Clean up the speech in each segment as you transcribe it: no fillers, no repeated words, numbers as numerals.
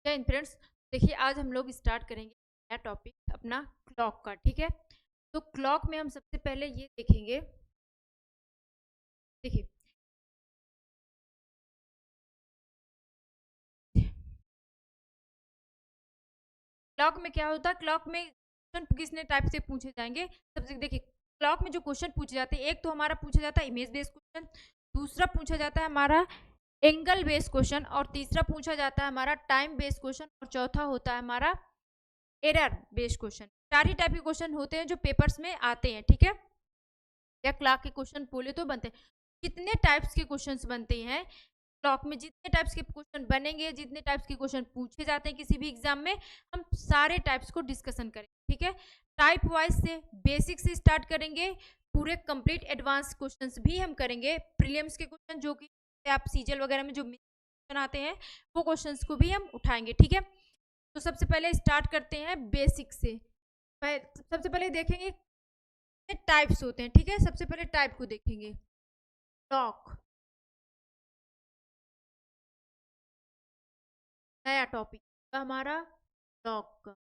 जय हिंद फ्रेंड्स। देखिए आज हम लोग स्टार्ट करेंगे नया टॉपिक अपना क्लॉक का। ठीक है, तो क्लॉक में हम सबसे पहले ये देखेंगे। देखिए क्लॉक में क्या होता है, क्लॉक में क्वेश्चन किसने टाइप से पूछे जाएंगे। सबसे देखिए क्लॉक में जो क्वेश्चन पूछे जाते हैं, एक तो हमारा पूछा जाता है इमेज बेस्ड क्वेश्चन, दूसरा पूछा जाता है हमारा एंगल बेस्ड क्वेश्चन, और तीसरा पूछा जाता है हमारा टाइम बेस्ड क्वेश्चन, और चौथा होता है हमारा एरर बेस्ड क्वेश्चन। चार ही टाइप के क्वेश्चन होते हैं जो पेपर्स में आते हैं। ठीक है, या क्लॉक के क्वेश्चन बोले तो बनते हैं। कितने टाइप्स के क्वेश्चंस बनते हैं क्लॉक में, जितने टाइप्स के क्वेश्चन बनेंगे, जितने टाइप्स के क्वेश्चन पूछे जाते हैं किसी भी एग्जाम में, हम सारे टाइप्स को डिस्कशन करेंगे। ठीक है, टाइप वाइज से बेसिक से स्टार्ट करेंगे, पूरे कंप्लीट एडवांस क्वेश्चंस भी हम करेंगे। प्रीलिम्स के क्वेश्चन जो कि आप सीजल वगैरह में जो क्वेश्चन आते हैं वो क्वेश्चंस को भी हम उठाएंगे। ठीक है, तो सबसे पहले स्टार्ट करते हैं बेसिक से। सबसे पहले देखेंगे टाइप्स होते हैं। ठीक है, सबसे पहले टाइप को देखेंगे। क्लॉक नया टॉपिक हमारा क्लॉक का।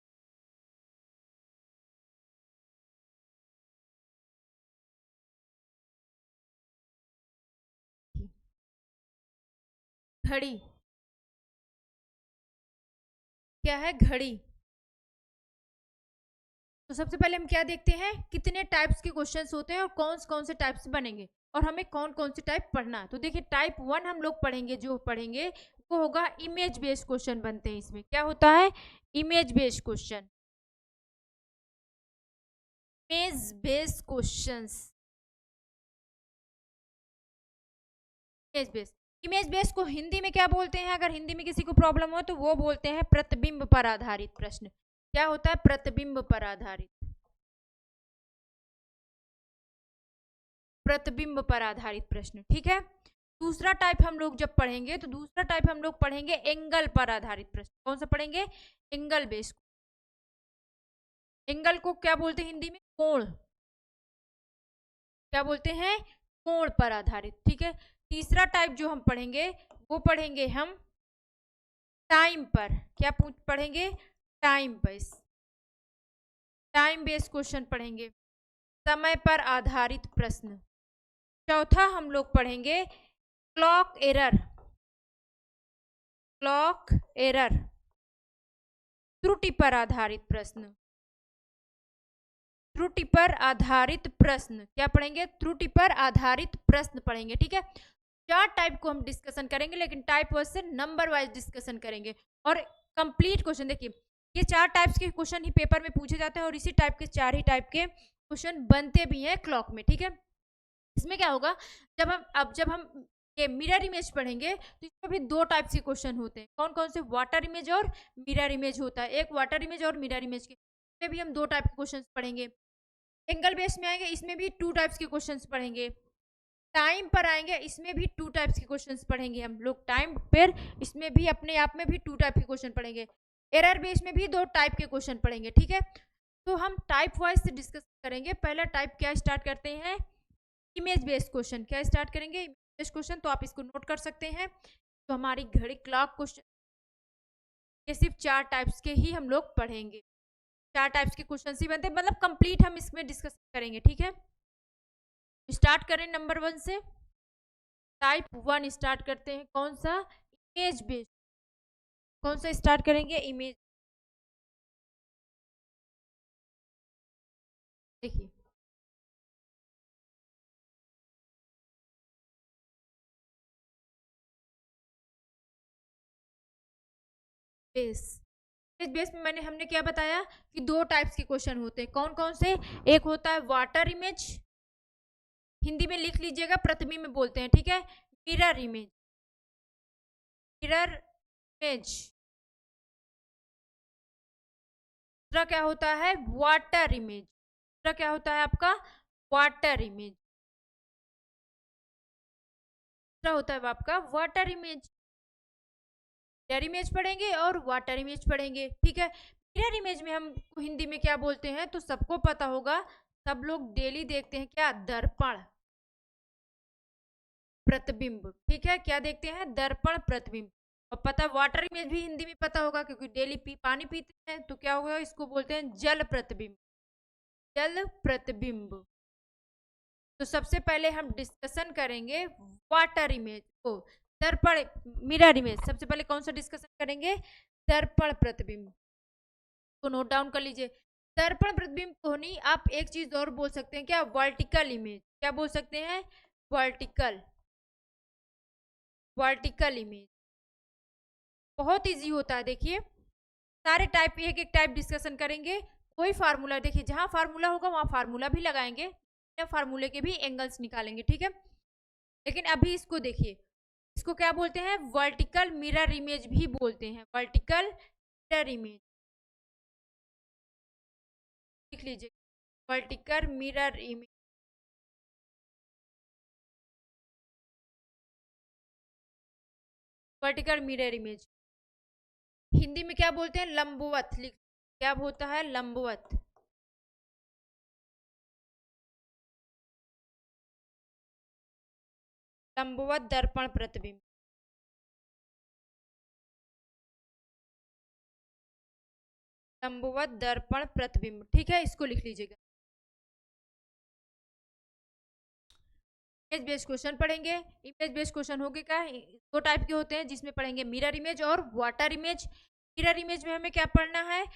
घड़ी क्या है, घड़ी। तो सबसे पहले हम क्या देखते हैं, कितने टाइप्स के क्वेश्चंस होते हैं और कौन से टाइप्स बनेंगे, और हमें कौन से टाइप पढ़ना है। तो देखिए टाइप 1 हम लोग पढ़ेंगे, जो पढ़ेंगे वो होगा इमेज बेस्ड क्वेश्चन बनते हैं। इसमें क्या होता है, image based question. Image based questions, image based को हिंदी में क्या बोलते हैं, अगर हिंदी में किसी को प्रॉब्लम हो तो वो बोलते हैं प्रतिबिंब पर आधारित प्रश्न। क्या होता है, प्रतिबिंब पर आधारित, प्रतिबिंब पर आधारित प्रश्न। ठीक है, दूसरा टाइप हम लोग जब पढ़ेंगे तो दूसरा टाइप हम लोग पढ़ेंगे एंगल पर आधारित प्रश्न। कौन सा पढ़ेंगे, एंगल बेस्ड। एंगल को क्या बोलते हैं हिंदी में, कोण। क्या बोलते हैं, कोण पर आधारित। ठीक है, तीसरा टाइप जो हम पढ़ेंगे वो पढ़ेंगे हम टाइम पर। क्या पढ़ेंगे, time based, time based question पढ़ेंगे, समय पर आधारित प्रश्न। चौथा हम लोग पढ़ेंगे क्लॉक एरर, क्लॉक एरर, त्रुटि पर आधारित प्रश्न, त्रुटि पर आधारित प्रश्न। क्या पढ़ेंगे, त्रुटि पर आधारित प्रश्न पढ़ेंगे। ठीक है, चार टाइप को हम डिस्कशन करेंगे, लेकिन टाइप वाइज से नंबर वाइज डिस्कशन करेंगे। और कंप्लीट क्वेश्चन देखिए, ये चार टाइप्स के क्वेश्चन ही पेपर में पूछे जाते हैं, और इसी टाइप के चार ही टाइप के क्वेश्चन बनते भी हैं क्लॉक में। ठीक है, इसमें क्या होगा, जब हम ये मिरर इमेज पढ़ेंगे तो इसमें भी दो टाइप के क्वेश्चन होते हैं। कौन से, वाटर इमेज और मिरर इमेज होता है। एक वाटर इमेज और मिरर इमेज के, इसमें भी हम दो टाइप के क्वेश्चन पढ़ेंगे। एंगल बेस में आएंगे, इसमें भी टू टाइप्स के क्वेश्चंस पढ़ेंगे। टाइम पर आएंगे, इसमें भी टू टाइप्स के क्वेश्चंस पढ़ेंगे हम लोग टाइम पर। इसमें भी अपने आप में भी टू टाइप के क्वेश्चन पढ़ेंगे। एरर बेस में भी दो टाइप के क्वेश्चन पढ़ेंगे। ठीक है, तो हम टाइप वाइज से डिस्कस करेंगे। पहला टाइप क्या स्टार्ट करते हैं, इमेज बेस्ड क्वेश्चन। क्या स्टार्ट करेंगे, इमेज बेस्ड क्वेश्चन। तो आप इसको नोट कर सकते हैं। तो हमारी घड़ी क्लॉक क्वेश्चन, ये सिर्फ चार टाइप्स के ही हम लोग पढ़ेंगे, चार टाइप्स के क्वेश्चन ही बनते हैं, मतलब कंप्लीट हम इसमें डिस्कस करेंगे। ठीक है, स्टार्ट करें नंबर 1 से। टाइप 1 स्टार्ट करते हैं, कौन सा, इमेज बेस्ड। कौन सा स्टार्ट करेंगे, इमेज। देखिए बेस, इमेज बेस में हमने क्या बताया कि दो टाइप्स के क्वेश्चन होते हैं। कौन से, एक होता है वाटर इमेज, हिंदी में लिख लीजिएगा, प्रतिबिंब में बोलते हैं। ठीक है, मिरर इमेज, मिरर इमेज। दूसरा क्या होता है, वाटर इमेज। दूसरा क्या होता है आपका, वाटर इमेज। दूसरा होता है आपका वाटर इमेज। मिरर इमेज पढ़ेंगे और वाटर इमेज पढ़ेंगे। ठीक है, मिरर इमेज में हम हिंदी में क्या बोलते हैं, तो सबको पता होगा, सब लोग डेली देखते हैं, क्या, दर्पण, प्रतिबिंब। ठीक है, क्या देखते हैं, दर्पण, प्रतिबिंब। और पता वाटर इमेज भी हिंदी में पता होगा क्योंकि डेली पानी पीते हैं तो क्या होगा, इसको बोलते हैं जल प्रतिबिंब। जल प्रतिबिंब। तो सबसे पहले हम डिस्कशन करेंगे वाटर इमेज को, दर्पण मिरर इमेज। सबसे पहले कौन सा डिस्कशन करेंगे, दर्पण प्रतिबिंब को नोट डाउन कर लीजिए। दर्पण प्रतिबिंब को नहीं, आप एक चीज और बोल सकते हैं, क्या, वर्टिकल इमेज। क्या बोल सकते हैं, वर्टिकल, वर्टिकल इमेज। बहुत इजी होता है, देखिए सारे टाइप, एक एक टाइप डिस्कशन करेंगे। कोई फार्मूला, देखिए जहां फार्मूला होगा वहां फार्मूला भी लगाएंगे, फार्मूले के भी एंगल्स निकालेंगे, ठीक है। लेकिन अभी इसको देखिए, इसको क्या बोलते हैं, वर्टिकल मिरर इमेज भी बोलते हैं, वर्टिकल मिरर इमेज। लिख लीजिए, vertical mirror image. Vertical mirror image Hindi में क्या बोलते हैं, लंबवत। लिख, क्या होता है, लंबवत। लंबवत दर्पण प्रतिबिंब। लंबवत दर्पण प्रतिबिंब, ठीक है, इसको लिख लीजिएगा। इमेज बेस्ड क्वेश्चन पढ़ेंगे। इमेज बेस्ड क्वेश्चन होंगे क्या, दो टाइप के होते हैं, जिसमें पढ़ेंगे मिरर इमेज और वाटर इमेज। मिरर इमेज में हमें क्या पढ़ना है,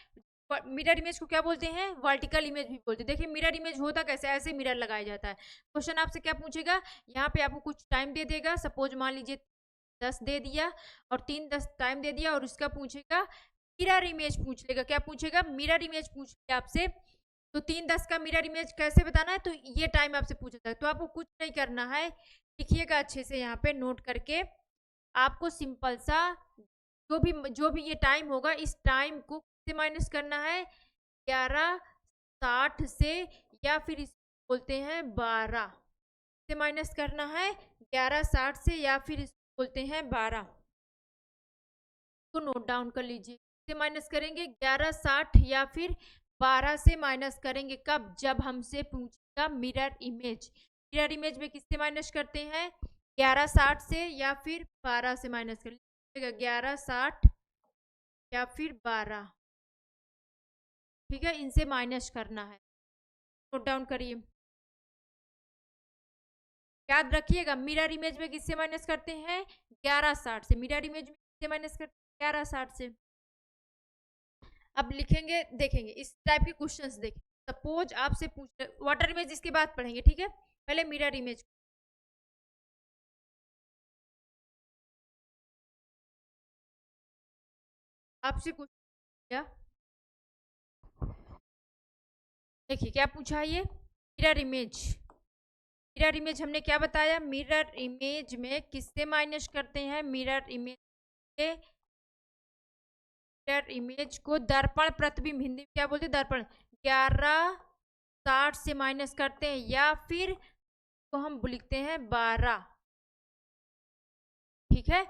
मिरर इमेज को क्या बोलते हैं, वर्टिकल इमेज भी बोलते हैं। देखिए मिरर इमेज होता कैसे, ऐसे मिरर लगाया जाता है। क्वेश्चन आपसे क्या पूछेगा, यहाँ पे आपको कुछ टाइम दे देगा, सपोज मान लीजिए 10 दे दिया और 3-10 टाइम दे दिया, और उसका पूछेगा मिरर इमेज पूछ लेगा। क्या पूछेगा, मिरर इमेज पूछ लेगा आपसे। तो 3-10 का मिरर इमेज कैसे बताना है, तो ये टाइम आपसे पूछा था। तो आपको कुछ नहीं करना है, लिखिएगा अच्छे से यहाँ पे नोट करके। आपको सिंपल सा जो भी ये टाइम होगा, इस टाइम को से माइनस करना है, 11:60 से, या फिर इसको बोलते हैं 12 से माइनस करना है, 11:60 से, या फिर इसको बोलते हैं 12 को नोट डाउन कर लीजिए। से माइनस करेंगे 11:60 या फिर 12 से माइनस करेंगे, कब, जब हमसे पूछेगा मिरर इमेज। मिरर इमेज में किससे माइनस करते हैं, 11:60 से या फिर 12 से माइनस कर लीजिएगा, 11:60 या फिर 12, ठीक है, इनसे माइनस करना है। नोट डाउन करिए, याद रखिएगा। मिरर इमेज में किससे माइनस करते हैं, 11:60 से। मिरर इमेज में किससे माइनस करते हैं, 11:60 से। अब लिखेंगे, देखेंगे इस टाइप के क्वेश्चंस। देखें सपोज आपसे पूछ, वाटर इमेज इसके बाद पढ़ेंगे, ठीक है, पहले मिरर इमेज। आपसे कुछ क्या, देखिए क्या पूछा है, ये मिरर इमेज। मिरर इमेज हमने क्या बताया, मिरर इमेज में किससे माइनस करते हैं, मिरर इमेज के, मिरर इमेज को दर्पण प्रतिबिंब, हिंदी में क्या बोलते हैं, दर्पण, 11:60 से माइनस करते हैं, या फिर तो हम लिखते हैं 12, ठीक है,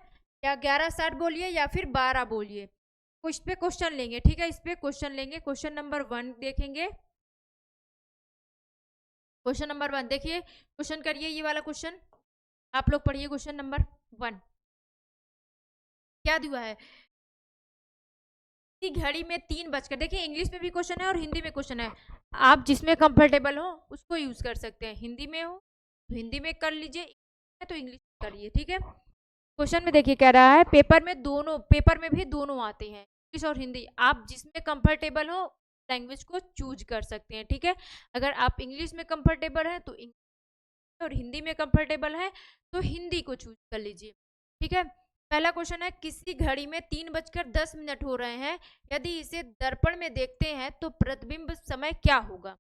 या 11:60 बोलिए या फिर 12 बोलिए। इस पे क्वेश्चन लेंगे, ठीक है, इस पे क्वेश्चन लेंगे। क्वेश्चन नंबर 1 देखेंगे। क्वेश्चन नंबर 1 देखिए, क्वेश्चन करिए ये वाला क्वेश्चन, आप लोग पढ़िए क्वेश्चन नंबर 1। क्या दिया है, घड़ी में 3 बजकर, देखिए इंग्लिश में भी क्वेश्चन है और हिंदी में क्वेश्चन है, आप जिसमें कंफर्टेबल हो उसको यूज कर सकते हैं। हिंदी में हो तो हिंदी में कर लीजिए, तो इंग्लिश में करिए, ठीक है। क्वेश्चन में देखिए कह रहा है, पेपर में भी दोनों आते हैं, इंग्लिश और हिंदी। आप जिसमें कंफर्टेबल हो लैंग्वेज को चूज कर सकते हैं, ठीक है। अगर आप इंग्लिश में कंफर्टेबल हैं तो इंग्लिश, और हिंदी में कंफर्टेबल है तो हिंदी को चूज कर लीजिए, ठीक है। पहला क्वेश्चन है, किसी घड़ी में 3:10 हो रहे हैं, यदि इसे दर्पण में देखते हैं तो प्रतिबिंब समय क्या होगा।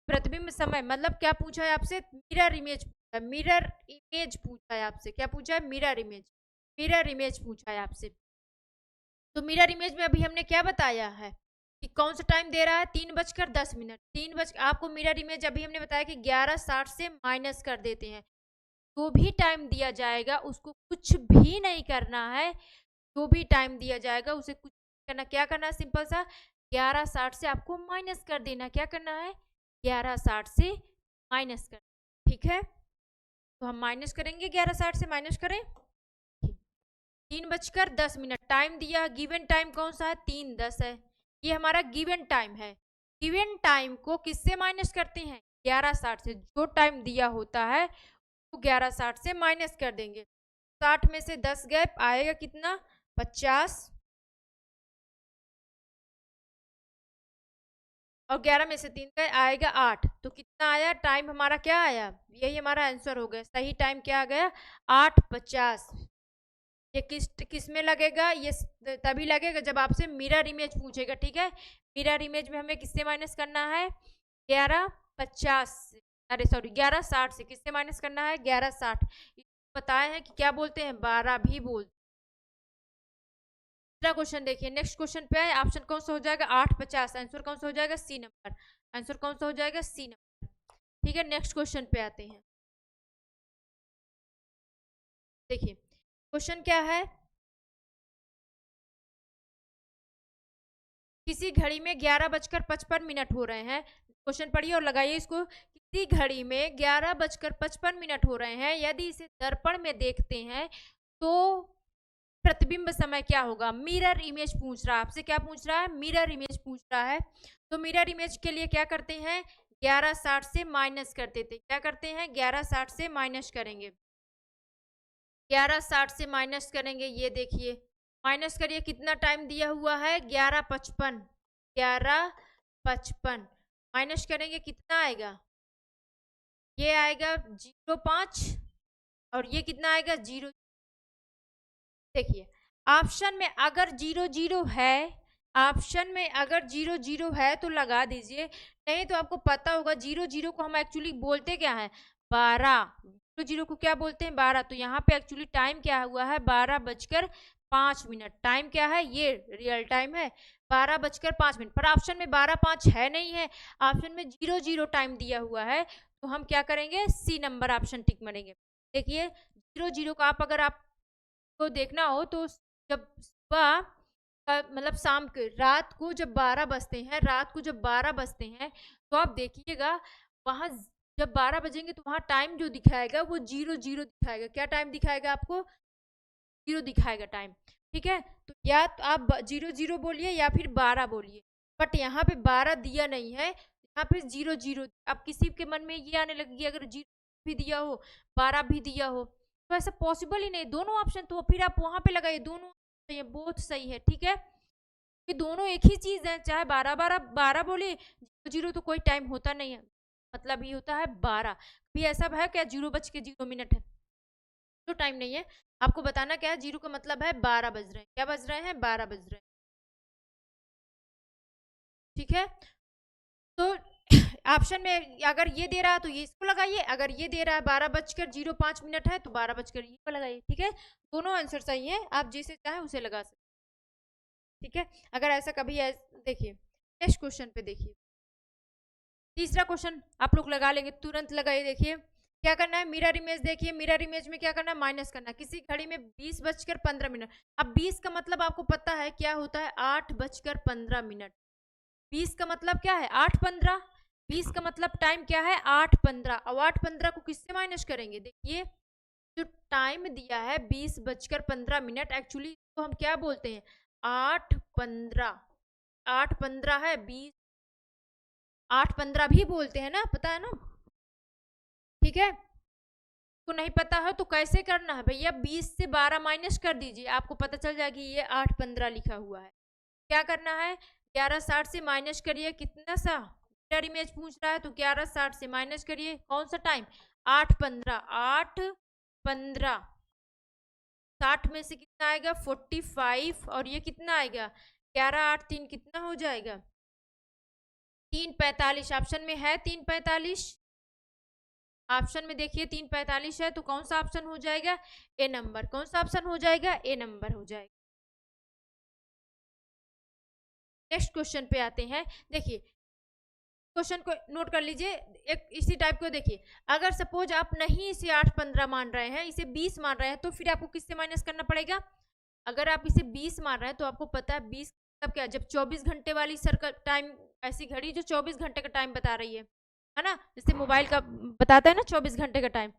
प्रतिबिंब समय मतलब क्या पूछा है आपसे, मिरर इमेज। मिरर इमेज पूछा है आपसे, क्या पूछा है, मिरर इमेज। मिरर इमेज पूछा है आपसे। तो मिरर इमेज में अभी हमने क्या बताया है कि कौन सा टाइम दे रहा है, 3:10। 3 आपको मिरर इमेज अभी हमने बताया कि 11:60 से माइनस कर देते हैं। जो भी टाइम दिया जाएगा उसको कुछ भी नहीं करना है, जो भी टाइम दिया जाएगा उसे कुछ करना, क्या करना है, सिंपल सा 11:60 से आपको माइनस कर देना। क्या करना है, 11:60 से माइनस कर, ठीक है। तो हम माइनस करेंगे, 11:60 से माइनस करें, 3:10 टाइम दिया, गिवन टाइम कौन सा है 3:10 है, ये हमारा गिवन टाइम है। गिवन टाइम को किससे माइनस करते हैं 11:60 से, जो टाइम दिया होता है तो 11:60 से माइनस कर देंगे। 60 में से 10 गैप आएगा कितना 50, और 11 में से 3 गए आएगा 8, तो कितना आया टाइम हमारा क्या आया, यही हमारा आंसर हो गया। सही टाइम क्या आ गया 8:50। ये किस में लगेगा, ये तभी लगेगा जब आपसे मिरर इमेज पूछेगा, ठीक है। मिरर इमेज में हमें किससे माइनस करना है 11:50 से, अरे सॉरी 11:60 से, किससे माइनस करना है 11:60। बताए हैं कि क्या बोलते हैं 12 भी बोलते। दूसरा क्वेश्चन देखिए, नेक्स्ट क्वेश्चन पे है, ऑप्शन कौन सा हो जाएगा 8:50, आंसर कौन सा हो जाएगा सी नंबर, आंसर कौन सा हो जाएगा सी नंबर। ठीक है, नेक्स्ट क्वेश्चन पे आते हैं। देखिए क्वेश्चन क्या है, किसी घड़ी में 11:55 हो रहे हैं। क्वेश्चन पढ़िए और लगाइए इसको। किसी घड़ी में 11:55 हो रहे हैं, यदि इसे दर्पण में देखते हैं तो प्रतिबिंब समय क्या होगा। मिरर इमेज पूछ रहा है आपसे, क्या पूछ रहा है मिरर इमेज पूछ रहा है। तो मिरर इमेज के लिए क्या करते हैं 11:60 से माइनस करते थे, क्या करते हैं 11:60 से माइनस करेंगे, 11:60 से माइनस करेंगे। ये देखिए माइनस करिए, कितना टाइम दिया हुआ है 11:55, 11:55 माइनस करेंगे कितना आएगा, ये आएगा 0.5 और ये कितना आएगा 0। देखिए ऑप्शन में अगर 0 है, ऑप्शन में अगर 0 है तो लगा दीजिए, नहीं तो आपको पता होगा 0 को हम एक्चुअली बोलते क्या है 12, 0 को क्या बोलते हैं 12। तो यहाँ पे एक्चुअली टाइम क्या हुआ है 12:05। टाइम क्या है, ये रियल टाइम है 12:05, पर ऑप्शन में 12:05 है नहीं है, ऑप्शन में 0 टाइम दिया हुआ है। तो हम क्या करेंगे सी नंबर ऑप्शन टिक मारेंगे। देखिए 0 का आप अगर आपको देखना हो तो जब सुबह मतलब शाम के रात को जब 12 बजते हैं, रात को जब 12 बजते हैं तो आप देखिएगा वहां जब 12 बजेंगे तो वहां टाइम जो दिखाएगा वो 0 दिखाएगा। क्या टाइम दिखाएगा आपको 0 दिखाएगा टाइम, ठीक है। तो या तो आप 0 बोलिए या फिर 12 बोलिए, बट यहाँ पे 12 दिया नहीं है, यहाँ पे 0। अब किसी के मन में ये आने लगेगी अगर 0 भी दिया हो 12 भी दिया हो तो ऐसा पॉसिबल ही नहीं, दोनों ऑप्शन, तो फिर आप वहां पे लगाइए दोनों सही है, बहुत सही है, ठीक है। ये दोनों एक ही चीज है, चाहे 12 बोले 0 तो कोई टाइम होता नहीं है, मतलब ही होता है 12। भी ऐसा है क्या 0:0 है तो टाइम नहीं है, आपको बताना क्या है 0 का मतलब है 12 बज रहे हैं, क्या बज रहे हैं 12 बज रहे हैं, ठीक है। तो ऑप्शन में अगर ये दे रहा है तो ये इसको लगाइए, अगर ये दे रहा है 12:05 है तो 12 ये को लगाइए, ठीक है। दोनों आंसर सही है, आप जिसे चाहे उसे लगा सकते, ठीक है। अगर ऐसा कभी देखिए नेक्स्ट क्वेश्चन पे देखिए, तीसरा क्वेश्चन आप लोग लगा लेंगे, तुरंत लगाइए। देखिए क्या करना है मिरर इमेज, देखिए मिरर इमेज में क्या करना है माइनस करना है। किसी घड़ी में 20:15, अब 20 का मतलब आपको पता है क्या होता है 8:15। 20 का मतलब क्या है 8:15, 20 का मतलब टाइम क्या है 8:15। अब 8:15 को किससे माइनस करेंगे, देखिए जो टाइम दिया है 20:15 एक्चुअली तो हम क्या बोलते हैं 8:15, 8:15 है 20, 8:15 भी बोलते हैं ना, पता है ना, ठीक है। को नहीं पता है तो कैसे करना है भैया 20 से 12 माइनस कर दीजिए, आपको पता चल जाएगी ये 8:15 लिखा हुआ है। क्या करना है 11:60 से माइनस करिए, कितना सा मिरर इमेज पूछ रहा है तो 11:60 से माइनस करिए कौन सा टाइम 8:15, 8:15 60 में से कितना आएगा 45 और ये कितना आएगा 11 8 3 कितना हो जाएगा 3:45। ऑप्शन में है 3:45, ऑप्शन में देखिए 3:45 है तो कौन सा ऑप्शन हो जाएगा ए नंबर, कौन सा ऑप्शन हो जाएगा ए नंबर हो जाएगा। नेक्स्ट क्वेश्चन पे आते हैं, देखिए क्वेश्चन को नोट कर लीजिए, एक इसी टाइप को देखिए। अगर सपोज आप नहीं इसे 8:15 मान रहे हैं, इसे 20 मान रहे हैं तो फिर आपको किससे माइनस करना पड़ेगा। अगर आप इसे 20 मान रहे हैं तो आपको पता है 20 तब क्या, जब 24 घंटे वाली सर्कल टाइम, ऐसी घड़ी जो 24 घंटे का टाइम बता रही है ना, जैसे मोबाइल का बताता है ना 24 घंटे का टाइम,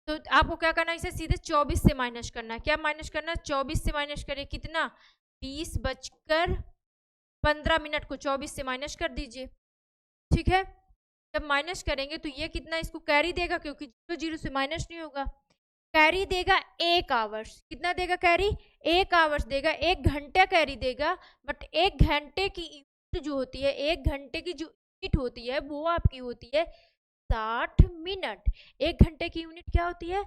तो आपको क्या करना है, इसे सीधे 24 से माइनस करना है। क्या माइनस करना है? 24 से माइनस करिए, कितना? 20:15 को 24 से माइनस कर दीजिए, ठीक है। जब माइनस करेंगे तो ये कितना इसको कैरी देगा, क्योंकि 0 से माइनस नहीं होगा। कैरी देगा 1 आवर्स। कितना देगा कैरी? 1 आवर्स देगा, 1 घंटा कैरी देगा। बट 1 घंटे की यूनिट जो होती है, 1 घंटे की जो यूनिट होती है वो आपकी होती है 60 मिनट। 1 घंटे की यूनिट क्या होती है?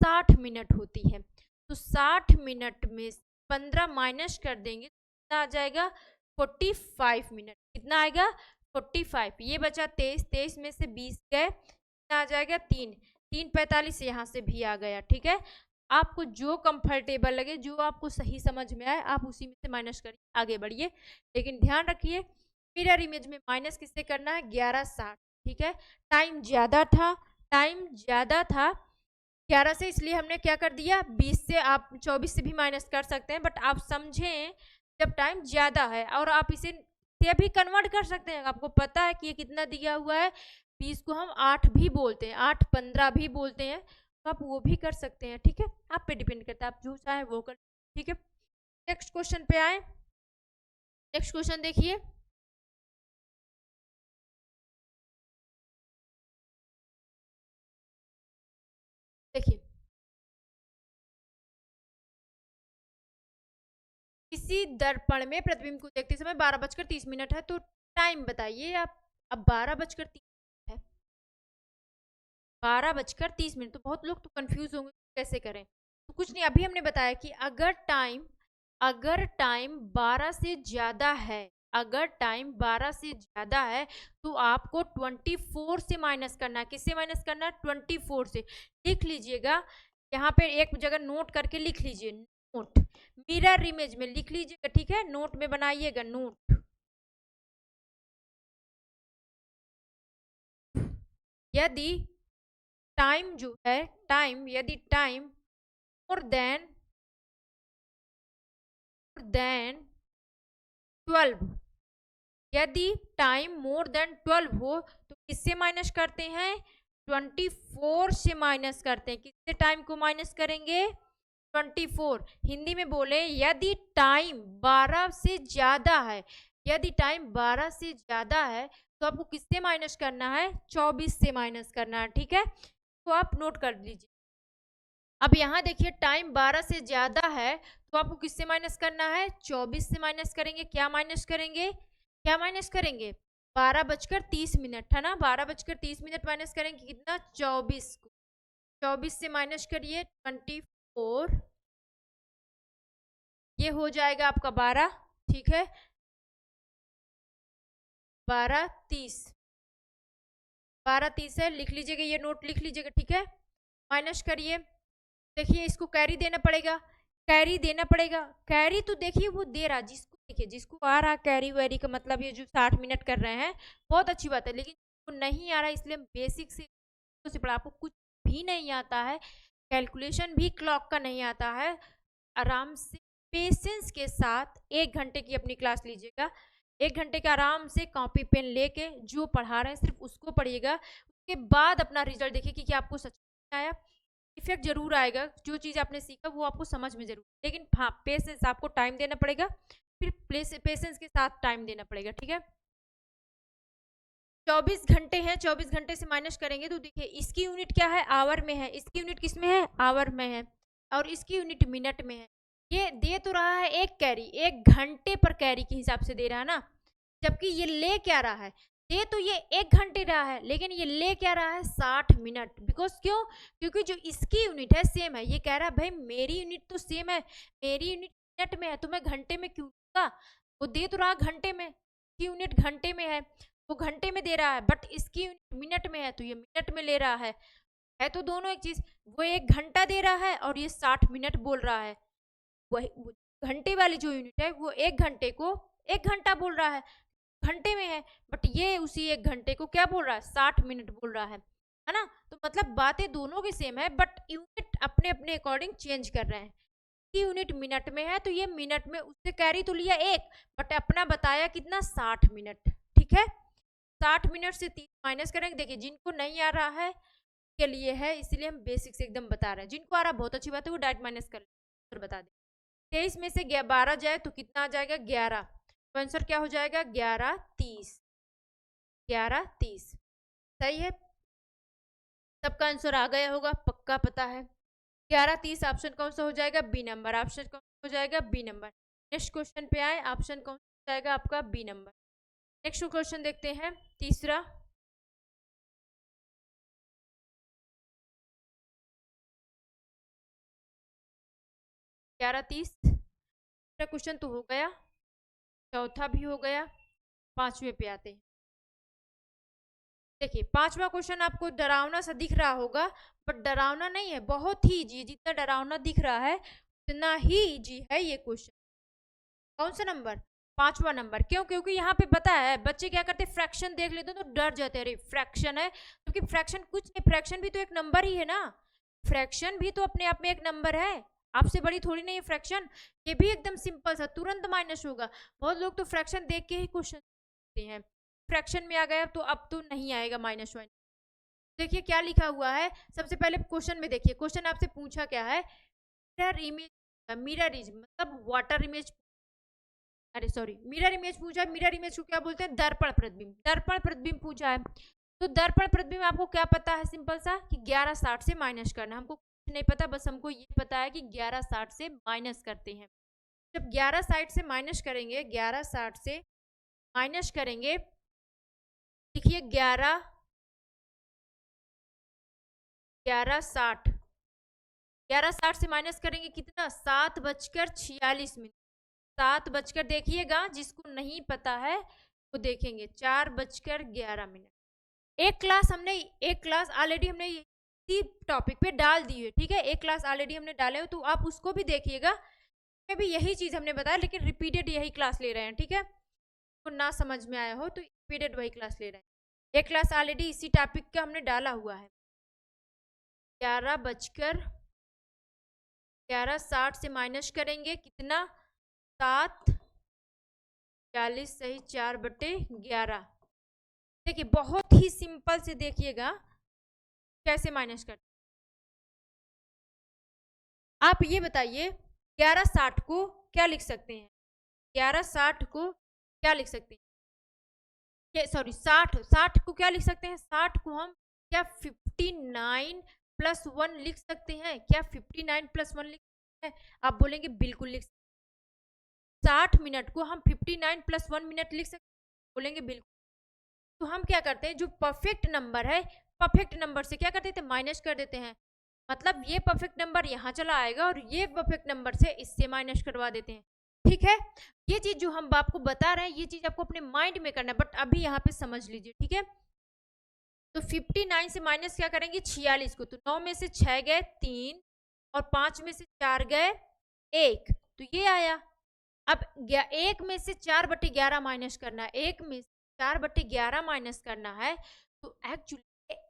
60 मिनट होती है। तो 60 मिनट में 15 माइनस कर देंगे, कितना आ जाएगा? 45 मिनट। कितना आएगा? 45। ये बचा 23, 23 में से 20 गए, कितना आ जाएगा? 3, 3:45 यहाँ से भी आ गया, ठीक है। आपको जो कंफर्टेबल लगे, जो आपको सही समझ में आए, आप उसी में से माइनस करिए, आगे बढ़िए। लेकिन ध्यान रखिए मिरर इमेज में माइनस किससे करना है? 11:60, ठीक है। टाइम ज़्यादा था, टाइम ज़्यादा था 11 से, इसलिए हमने क्या कर दिया? 20 से, आप 24 से भी माइनस कर सकते हैं, बट आप समझें जब टाइम ज़्यादा है, और आप इसे भी कन्वर्ट कर सकते हैं। आपको पता है कि ये कितना दिया हुआ है, 20 को हम 8 भी बोलते हैं, 8:15 भी बोलते हैं, तो आप वो भी कर सकते हैं, ठीक है। आप पे डिपेंड करता है, आप जो चाहे वो कर, ठीक है। नेक्स्ट क्वेश्चन पे आए। नेक्स्ट क्वेश्चन देखिए, देखिए किसी दर्पण में प्रतिबिंब को देखते समय 12:30 है, तो टाइम बताइए आप। अब 12:30 है, 12:30, तो बहुत लोग तो कंफ्यूज होंगे कैसे करें। तो कुछ नहीं, अभी हमने बताया कि अगर टाइम 12 से ज्यादा है, अगर टाइम 12 से ज्यादा है तो आपको 24 से माइनस करना है। किससे माइनस करना है? 24 से। लिख लीजिएगा, यहाँ पे एक जगह नोट करके लिख लीजिए, नोट मिरर इमेज में लिख लीजिएगा, ठीक है। नोट में बनाइएगा, नोट। यदि टाइम जो है, टाइम यदि टाइम मोर देन 12, यदि टाइम मोर देन 12 हो तो किससे माइनस करते हैं? 24 से माइनस करते हैं। किससे टाइम को माइनस करेंगे? 24। हिंदी में बोले, यदि टाइम 12 से ज्यादा है, यदि टाइम 12 से ज्यादा है तो आपको किससे माइनस करना है? 24 से माइनस करना है, ठीक है। तो आप नोट कर लीजिए। अब यहाँ देखिए टाइम 12 से ज्यादा है तो आपको किससे माइनस करना है? 24 से माइनस करेंगे। क्या माइनस करेंगे? क्या माइनस करेंगे? 12:30 है ना, 12:30 माइनस करेंगे कितना? 24 को। 24 से माइनस करिए 24, ये हो जाएगा आपका 12, ठीक है। 12:30, 12:30 है, लिख लीजिएगा, ये नोट लिख लीजिएगा, ठीक है। माइनस करिए, देखिए इसको कैरी देना पड़ेगा, कैरी देना पड़ेगा। कैरी तो देखिए वो दे रहा, जिसको देखिए जिसको आ रहा कैरी वैरी का मतलब ये जो 60 मिनट कर रहे हैं बहुत अच्छी बात है, लेकिन जिसको नहीं आ रहा, इसलिए हम बेसिक से पढ़ा। आपको कुछ भी नहीं आता है, कैलकुलेशन भी क्लॉक का नहीं आता है, आराम से पेशेंस के साथ 1 घंटे की अपनी क्लास लीजिएगा। 1 घंटे के आराम से कॉपी पेन लेके जो पढ़ा रहे हैं सिर्फ उसको पढ़िएगा। उसके बाद अपना रिजल्ट देखिए कि आपको सच में आया। इफेक्ट जरूर आएगा, जो चीज़ आपने सीखा वो आपको समझ में जरूर, लेकिन हाँ पेशेंस, आपको टाइम देना पड़ेगा, फिर पेशेंस के साथ टाइम देना पड़ेगा, ठीक है। 24 घंटे हैं, 24 घंटे से माइनस करेंगे तो देखिए इसकी यूनिट क्या है? आवर में है। इसकी यूनिट किस में है? आवर में है। और इसकी यूनिट मिनट में है। ये दे तो रहा है 1 कैरी, 1 घंटे पर कैरी के हिसाब से दे रहा है ना, जबकि ये ले क्या रहा है? दे तो ये 1 घंटे रहा है, लेकिन ये ले क्या रहा है? 60 मिनट। बिकॉज क्यों? क्योंकि जो इसकी यूनिट है सेम है। ये कह रहा है भाई मेरी यूनिट तो सेम है, मेरी यूनिट मिनट में है, तो मैं घंटे में क्यों दूंगा? वो दे तो रहा घंटे में, इसकी यूनिट घंटे में है, वो घंटे में दे रहा है, बट इसकी यूनिट मिनट में है तो ये मिनट में ले रहा है तो दोनों एक चीज। वो 1 घंटा दे रहा है और ये 60 मिनट बोल रहा है। वही घंटे वाली जो यूनिट है वो 1 घंटे को 1 घंटा बोल रहा है, घंटे में है, बट ये उसी 1 घंटे को क्या बोल रहा है? 60 मिनट बोल रहा है ना। तो मतलब बातें दोनों की सेम है, बट यूनिट अपने अपने अकॉर्डिंग चेंज कर रहे हैं। यूनिट मिनट में है तो ये मिनट में उससे कैरी तो लिया 1, बट अपना बताया कितना? 60 मिनट, ठीक है। 60 मिनट से 30 माइनस करेंगे। देखिए जिनको नहीं आ रहा है के लिए है, इसलिए हम बेसिक से एकदम बता रहे हैं। जिनको आ रहा बहुत अच्छी बात है, वो डायरेक्ट माइनस कर ले, बता दे। 23 में से 12 जाए तो कितना आ जाएगा 11, तो आंसर क्या हो जाएगा 1130। 1130 सही है, सबका आंसर आ गया होगा, पक्का पता है। 1130 ऑप्शन कौन सा हो जाएगा, बी नंबर। ऑप्शन कौन सा हो जाएगा, बी नंबर। नेक्स्ट क्वेश्चन पे आए, ऑप्शन कौन सा हो जाएगा आपका, बी नंबर। नेक्स्ट क्वेश्चन देखते हैं, तीसरा। 1130 क्वेश्चन तो हो गया, चौथा भी हो गया, पांचवें पे आते हैं। देखिए पांचवा क्वेश्चन आपको डरावना सा दिख रहा होगा, बट डरावना नहीं है, बहुत ही इजी। जितना डरावना दिख रहा है उतना ही इजी है ये क्वेश्चन। कौन सा नंबर, पांचवा नंबर। क्यों, क्योंकि यहाँ पे पता है बच्चे क्या करते हैं, फ्रैक्शन देख लेते हैं तो डर जाते हैं, अरे फ्रैक्शन है, क्योंकि फ्रैक्शन कुछ नहीं, फ्रैक्शन भी तो एक नंबर ही है ना, फ्रैक्शन भी तो अपने आप में एक नंबर है, आपसे बड़ी थोड़ी नहीं है फ्रैक्शन। ये भी एकदम सिंपल सा, तुरंत माइनस होगा। बहुत लोग तो फ्रैक्शन देख के ही क्वेश्चन करते हैं, फ्रैक्शन में आ गया तो अब तो नहीं आएगा माइनस वन। देखिए क्या लिखा हुआ है, सबसे पहले क्वेश्चन में देखिए, क्वेश्चन आपसे पूछा क्या है, मिरर इमेज, मिरर इज मतलब वाटर इमेज, अरे सॉरी मिरर इमेज पूछा है। मिरर इमेज को क्या बोलते हैं, दर्पण प्रतिबिंब। दर्पण प्रतिबिंब पूछा है, तो दर्पण प्रतिबिंब आपको क्या पता है, सिंपल सा कि 1160 से माइनस करना। हमको कुछ नहीं पता, बस हमको ये पता है कि 1160 से माइनस करते हैं। जब 1160 से माइनस करेंगे, 1160 से माइनस करेंगे, देखिए 1160 1160 से माइनस करेंगे कितना, 7:46। 7 देखिएगा, जिसको नहीं पता है वो देखेंगे, 4:11। एक क्लास ऑलरेडी हमने इसी टॉपिक पे डाल दी है, ठीक है, एक क्लास ऑलरेडी हमने डाले हो, तो आप उसको भी देखिएगा, में भी यही चीज हमने बताया, लेकिन रिपीटेड यही क्लास ले रहे हैं, ठीक है। तो ना समझ में आया हो तो रिपीटेड वही क्लास ले रहे हैं। एक क्लास ऑलरेडी इसी टॉपिक का हमने डाला हुआ है। 11:60 से माइनस करेंगे कितना, 7:40 सही, 4/11। देखिए बहुत ही सिंपल से देखिएगा कैसे माइनस करते। आप ये बताइए 1160 को क्या लिख सकते हैं, 1160 को क्या लिख सकते हैं, सॉरी 60 को क्या लिख सकते हैं, 60 को हम क्या 59 + 1 लिख सकते हैं, क्या 59 + 1 लिख सकते हैं। आप बोलेंगे बिल्कुल लिख सकते हैं। 60 मिनट को हम 59 + 1 मिनट लिख सकते हैं, बोलेंगे बिल्कुल। तो हम क्या करते हैं, जो परफेक्ट नंबर है, परफेक्ट नंबर से क्या कर देते हैं, माइनस कर देते हैं। मतलब ये परफेक्ट नंबर यहाँ चला आएगा और ये परफेक्ट नंबर से इससे माइनस करवा देते हैं, ठीक है। ये चीज जो हम आपको बता रहे हैं, ये चीज आपको अपने माइंड में करना है, बट अभी यहाँ पे समझ लीजिए, ठीक है। तो 59 से माइनस क्या करेंगे, 46 को, तो 9 में से 6 गए 3 और 5 में से 4 गए 1, तो ये आया। अब 1 में से 4/11 माइनस करना है, 1 में 4/11 माइनस करना है, तो एक्चुअली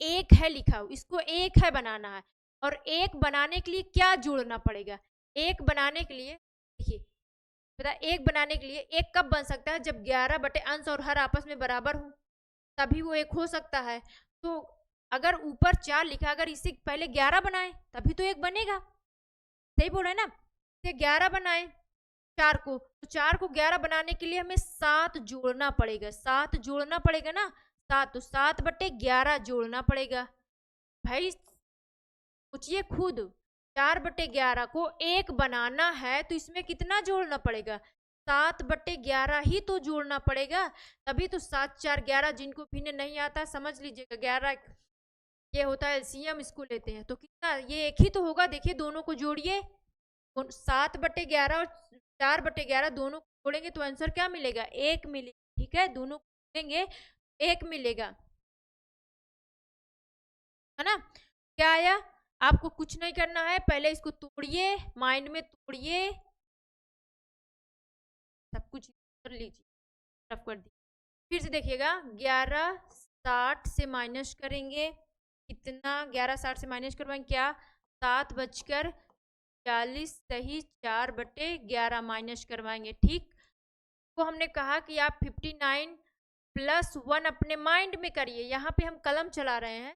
एक है लिखा हो, इसको एक है बनाना है, और एक बनाने के लिए क्या जोड़ना पड़ेगा, एक बनाने के लिए, देखिए पता, एक बनाने के लिए एक कब बन सकता है, जब 11 बटे अंश और हर आपस में बराबर हो, तभी वो एक हो सकता है। तो अगर ऊपर 4 लिखा, अगर इसे पहले 11 बनाए तभी तो एक बनेगा, सही बोल रहे हैं ना। इसे 11 बनाए 4 को, तो 4 को 11 बनाने के लिए हमें 7 जोड़ना पड़ेगा, 7 जोड़ना पड़ेगा ना, 7, तो 7/11 जोड़ना पड़ेगा। भाई सोचिए खुद, 4/11 को एक बनाना है तो इसमें कितना जोड़ना पड़ेगा, 7/11 ही तो जोड़ना पड़ेगा, तभी तो 7 4 11, जिनको भिन्न नहीं आता समझ लीजिएगा, 11 ये होता है एलसीएम, इसको लेते हैं तो कितना, ये एक ही तो होगा। देखिए दोनों को जोड़िए, 7/11 और 4/11 दोनों को जोड़ेंगे तो आंसर क्या मिलेगा, 1 मिलेगा, ठीक है। दोनों को जोड़ेंगे 1 मिलेगा, है ना। क्या आया, आपको कुछ नहीं करना है, पहले इसको तोड़िए, माइंड में तोड़िए, सब कुछ कर लीजिए, रफ कर दीजिए। फिर से देखिएगा 11:60 से माइनस करेंगे कितना, 11:60 से माइनस करवाएंगे क्या, 7:40 सही, 4/11 माइनस करवाएंगे, ठीक। तो हमने कहा कि आप 59 + 1 अपने माइंड में करिए, यहाँ पे हम कलम चला रहे हैं,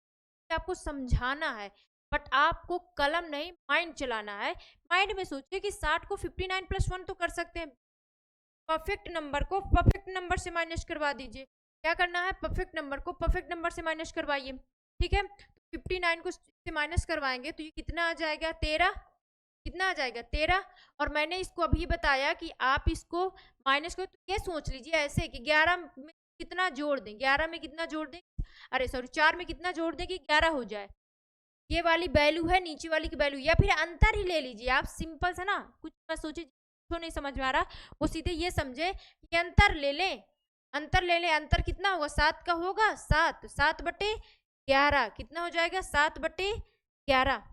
आपको समझाना है, बट आपको कलम नहीं माइंड चलाना है। माइंड में सोचिए कि 60 को 59 प्लस 1 तो कर सकते हैं। परफेक्ट नंबर को परफेक्ट नंबर से माइनस करवा दीजिए। क्या करना है, परफेक्ट नंबर को परफेक्ट नंबर से माइनस करवाइए। ठीक है, 59 को से माइनस करवाएंगे तो ये कितना आ जाएगा, 13। कितना आ जाएगा, 13। और मैंने इसको अभी बताया कि आप इसको माइनस को, तो ये सोच लीजिए ऐसे कि 11 में कितना जोड़ दें, 11 में कितना जोड़ दें, अरे सॉरी 4 में कितना जोड़ दें कि 11 हो जाए। ये वाली वैल्यू है, नीचे वाली की वैल्यू, या फिर अंतर ही ले लीजिए आप। सिंपल सा ना, कुछ मत सोचिए, जो नहीं समझ में आ रहा वो सीधे ये समझे कि अंतर ले लें, अंतर ले लें। अंतर कितना होगा, 7 का होगा, 7 7/11 कितना हो जाएगा, 7/11।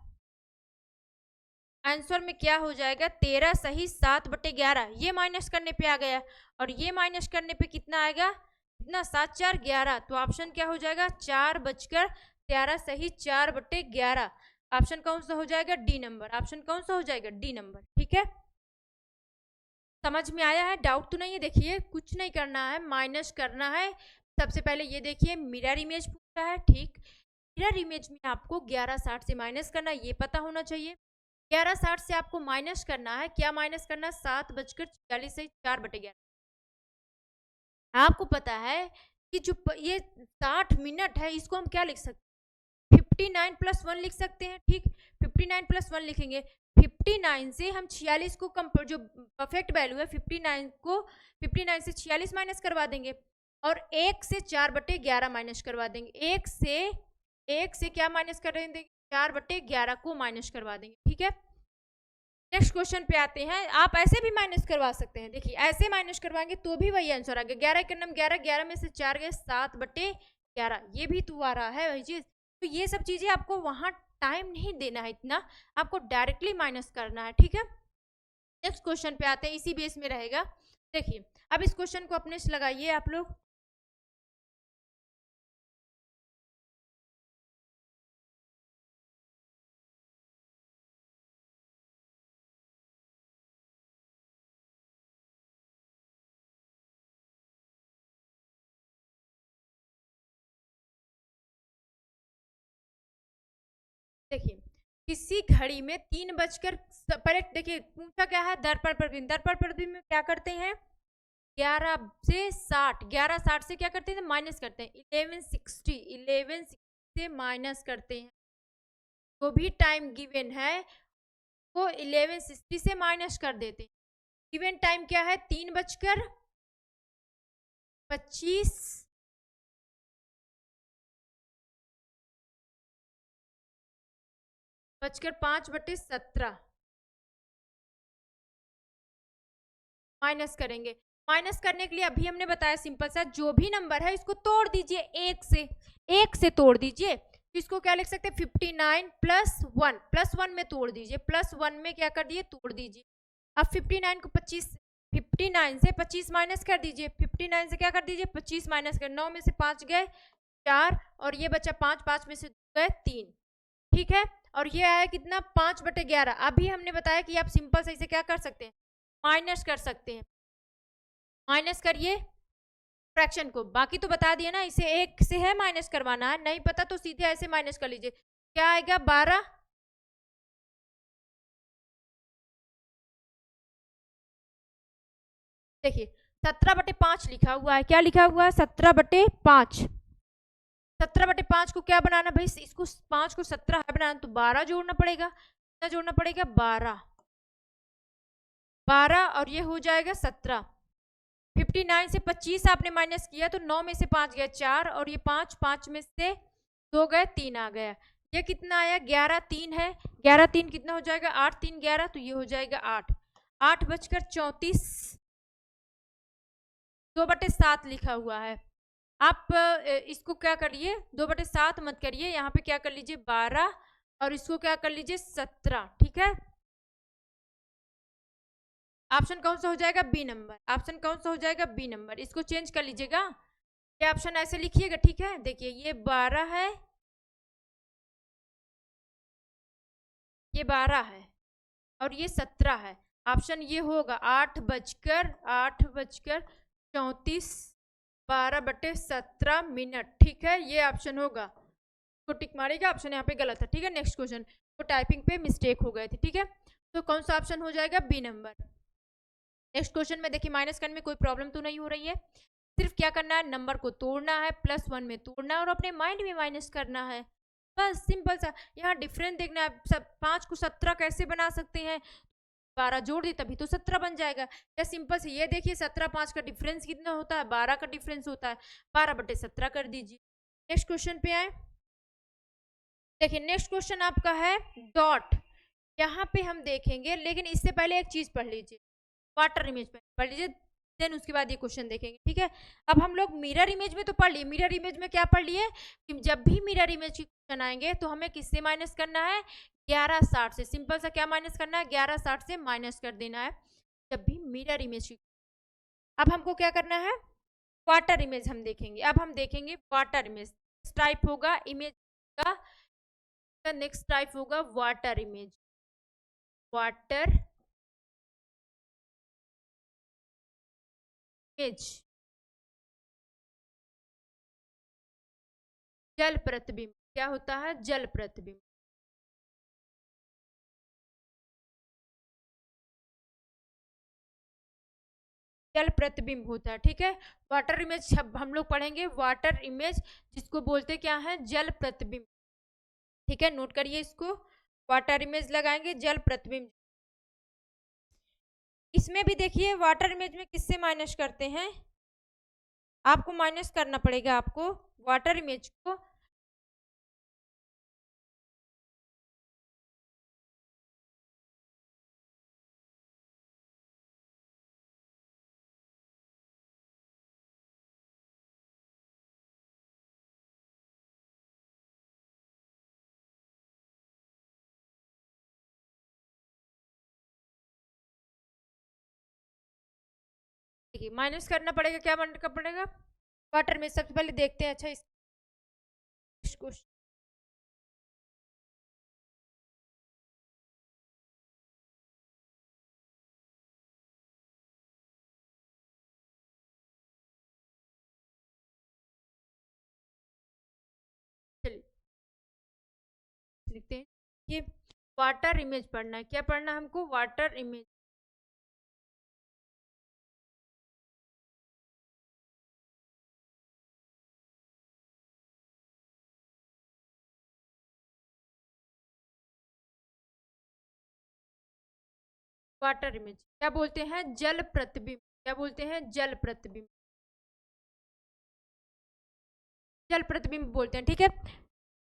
आंसर में क्या हो जाएगा, 13 सही 7/11। ये माइनस करने पे आ गया, और ये माइनस करने पे कितना आएगा, कितना, 7 4 11। तो ऑप्शन क्या हो जाएगा, 4/13 सही 4/11। ऑप्शन कौन सा हो जाएगा, डी नंबर। ऑप्शन कौन सा हो जाएगा, डी नंबर। ठीक है, समझ में आया है, डाउट तो नहीं है। देखिए कुछ नहीं करना है, माइनस करना है। सबसे पहले ये देखिए मिरर इमेज पूछा है, ठीक। मिरर इमेज में आपको 11/60 से माइनस करना है, ये पता होना चाहिए। 11/60 से आपको माइनस करना है, क्या माइनस करना है, 7/46 से 4/11। आपको पता है कि जो ये 60 मिनट है, इसको हम क्या लिख सकते हैं, 59 + 1 लिख सकते हैं। ठीक, 59 + 1 लिखेंगे। 59 से हम 46 को जो परफेक्ट वैल्यू है 59 को 59 से 46 माइनस करवा देंगे, और 1 से 4/11 माइनस करवा देंगे। 1 से क्या माइनस कर देंगे, 4/11 को माइनस करवा देंगे। ठीक है, नेक्स्ट क्वेश्चन पे आते हैं। आप ऐसे भी माइनस करवा सकते हैं, देखिए ऐसे माइनस करवाएंगे तो भी वही आंसर आ गया। 11 के नम 11, 11 में से 4 गए, 7/11। ये भी तो आ रहा है वही चीज। तो ये सब चीजें आपको वहां टाइम नहीं देना है इतना, आपको डायरेक्टली माइनस करना है। ठीक है, नेक्स्ट क्वेश्चन पे आते हैं, इसी बेस में रहेगा। देखिए अब इस क्वेश्चन को अपने से लगाइए आप लोग। देखिए किसी घड़ी में 3 बजकर, पहले देखिए पूछा क्या है, दर्पण प्रतिबिंब। दर्पण प्रतिबिंब में क्या करते हैं, 11 से 60, 11/60 से क्या करते हैं, माइनस करते हैं। 1160 से माइनस करते हैं। जो भी टाइम गिवन है वो 1160 से माइनस कर देते हैं। गिवन टाइम क्या है, 3:25 5/17 माइनस करेंगे। माइनस करने के लिए अभी हमने बताया सिंपल सा, जो भी नंबर है इसको तोड़ दीजिए, 1 से तोड़ दीजिए। तो इसको क्या लिख सकते हैं, 59 + 1 में तोड़ दीजिए, +1 में क्या कर दिए, तोड़ दीजिए। अब 59 को 59 से 25 माइनस कर दीजिए। 59 से क्या कर दीजिए, 25 माइनस कर, 9 में से 5 गए 4, और ये बचा 5, 5 में से गए 3। ठीक है, और ये आया कितना, 5/11। अभी हमने बताया कि आप सिंपल से इसे क्या कर सकते हैं, माइनस कर सकते हैं। माइनस करिए फ्रैक्शन को, बाकी तो बता दिया ना, इसे 1 से है माइनस करवाना है, नहीं पता तो सीधे ऐसे माइनस कर लीजिए। क्या आएगा, 12। देखिए 17/5 लिखा हुआ है, क्या लिखा हुआ है, 17/5। 17/5 को क्या बनाना भाई, इसको 5 को 17 है बनाना, तो 12 जोड़ना पड़ेगा। कितना जोड़ना पड़ेगा, 12 और ये हो जाएगा 17। 59 से 25 आपने माइनस किया तो 9 में से 5 गया 4, और ये 5, 5 में से 2 गए 3 आ गया। ये कितना आया, 11 3 है, 11 3 कितना हो जाएगा, 8 3 11, तो ये हो जाएगा 8। 8:34 2/7 लिखा हुआ है। आप इसको क्या करिए, 2/7 मत करिए, यहाँ पे क्या कर लीजिए 12, और इसको क्या कर लीजिए 17। ठीक है, ऑप्शन कौन सा हो जाएगा, बी नंबर। ऑप्शन कौन सा हो जाएगा, बी नंबर। इसको चेंज कर लीजिएगा, ये ऑप्शन ऐसे लिखिएगा। ठीक है, देखिए ये 12 है, ये 12 है, और ये 17 है। ऑप्शन ये होगा 8:34 12/17 मिनट। ठीक है, ये ऑप्शन होगा। तो टिक मारेगा, ऑप्शन यहाँ पे गलत है। ठीक है, नेक्स्ट क्वेश्चन, तो टाइपिंग पे मिस्टेक हो गए थे। ठीक है, तो कौन सा ऑप्शन हो जाएगा, बी नंबर। नेक्स्ट क्वेश्चन में देखिए माइनस करने में कोई प्रॉब्लम तो नहीं हो रही है, सिर्फ क्या करना है, नंबर को तोड़ना है, +1 में तोड़ना है और अपने माइंड में माइनस करना है, बस सिंपल सा। यहाँ डिफरेंस देखना है, सब 5 को 17 कैसे बना सकते हैं, 12 जोड़ दी तभी तो 17 बन जाएगा। या सिंपल से ये देखिए 17 5 का डिफरेंस कितना होता है, 12 का डिफरेंस होता है, 12/17 कर दीजिए। नेक्स्ट क्वेश्चन पे आए, देखिए नेक्स्ट क्वेश्चन आपका है डॉट। यहाँ पे हम देखेंगे, लेकिन इससे पहले एक चीज पढ़ लीजिए, वाटर इमेज पढ़ लीजिए, देन उसके बाद ये क्वेश्चन देखेंगे। ठीक है, अब हम लोग मिरर इमेज में तो पढ़ लिए, मिरर इमेज में क्या पढ़ लिए कि जब भी मिरर इमेज की क्वेश्चन आएंगे तो हमें किससे माइनस करना है, 1160 से। सिंपल सा क्या माइनस करना है, 1160 से माइनस कर देना है जब भी मिरर इमेज की। अब हमको क्या करना है, वाटर इमेज हम देखेंगे। अब हम देखेंगे वाटर इमेज, टाइप होगा इमेज का, नेक्स्ट टाइप होगा वाटर इमेज। वाटर इमेज, जल प्रतिबिंब। क्या होता है, जल प्रतिबिंब। जल प्रतिबिंब होता है। ठीक है, वाटर इमेज हम लोग पढ़ेंगे, वाटर इमेज जिसको बोलते क्या है, जल प्रतिबिंब। ठीक है, नोट करिए इसको, वाटर इमेज लगाएंगे, जल प्रतिबिंब। इसमें भी देखिए वाटर इमेज में किससे माइनस करते हैं, आपको माइनस करना पड़ेगा, आपको वाटर इमेज को देखिए माइनस करना पड़ेगा, क्या करना पड़ेगा, वाटर में। सबसे पहले देखते हैं, अच्छा इसको चलिए लिखते हैं, ये वाटर इमेज पढ़ना है। क्या पढ़ना है हमको, वाटर इमेज। वाटर इमेज क्या बोलते हैं, जल प्रतिबिंब। क्या बोलते हैं, जल प्रतिबिंब, जल प्रतिबिंब बोलते हैं। ठीक है,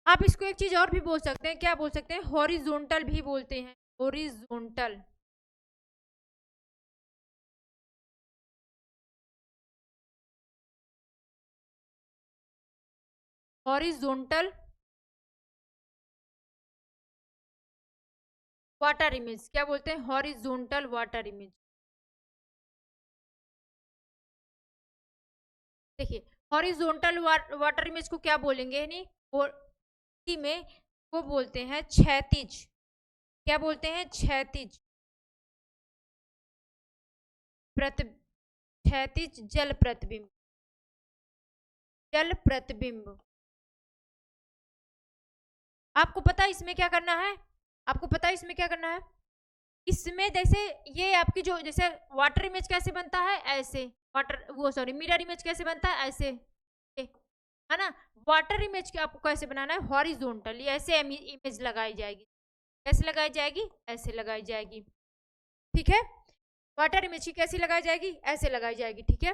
आप इसको एक चीज और भी बोल सकते हैं, क्या बोल सकते हैं, हॉरिजॉन्टल भी बोलते हैं, हॉरिजॉन्टल। हॉरिजॉन्टल वाटर इमेज, क्या बोलते हैं, हॉरिजॉन्टल वाटर इमेज। देखिए हॉरिजॉन्टल वाटर इमेज को क्या बोलेंगे, नहीं में वो बोलते हैं क्षैतिज। क्या बोलते हैं, क्षैतिज क्षैतिज जल प्रतिबिंब, जल प्रतिबिंब। आपको पता है इसमें क्या करना है, आपको पता है इसमें क्या करना है, इसमें जैसे ये आपकी जो जैसे वाटर इमेज कैसे बनता है, ऐसे वाटर वो सॉरी मिरर इमेज कैसे बनता है, ऐसे है ना। वाटर इमेज के आपको कैसे बनाना है, हॉरिजॉन्टली ऐसे इमेज लगाई जाएगी। कैसे लगाई जाएगी, ऐसे लगाई जाएगी। ठीक है, वाटर इमेज की कैसी लगाई जाएगी, ऐसे लगाई जाएगी। ठीक है,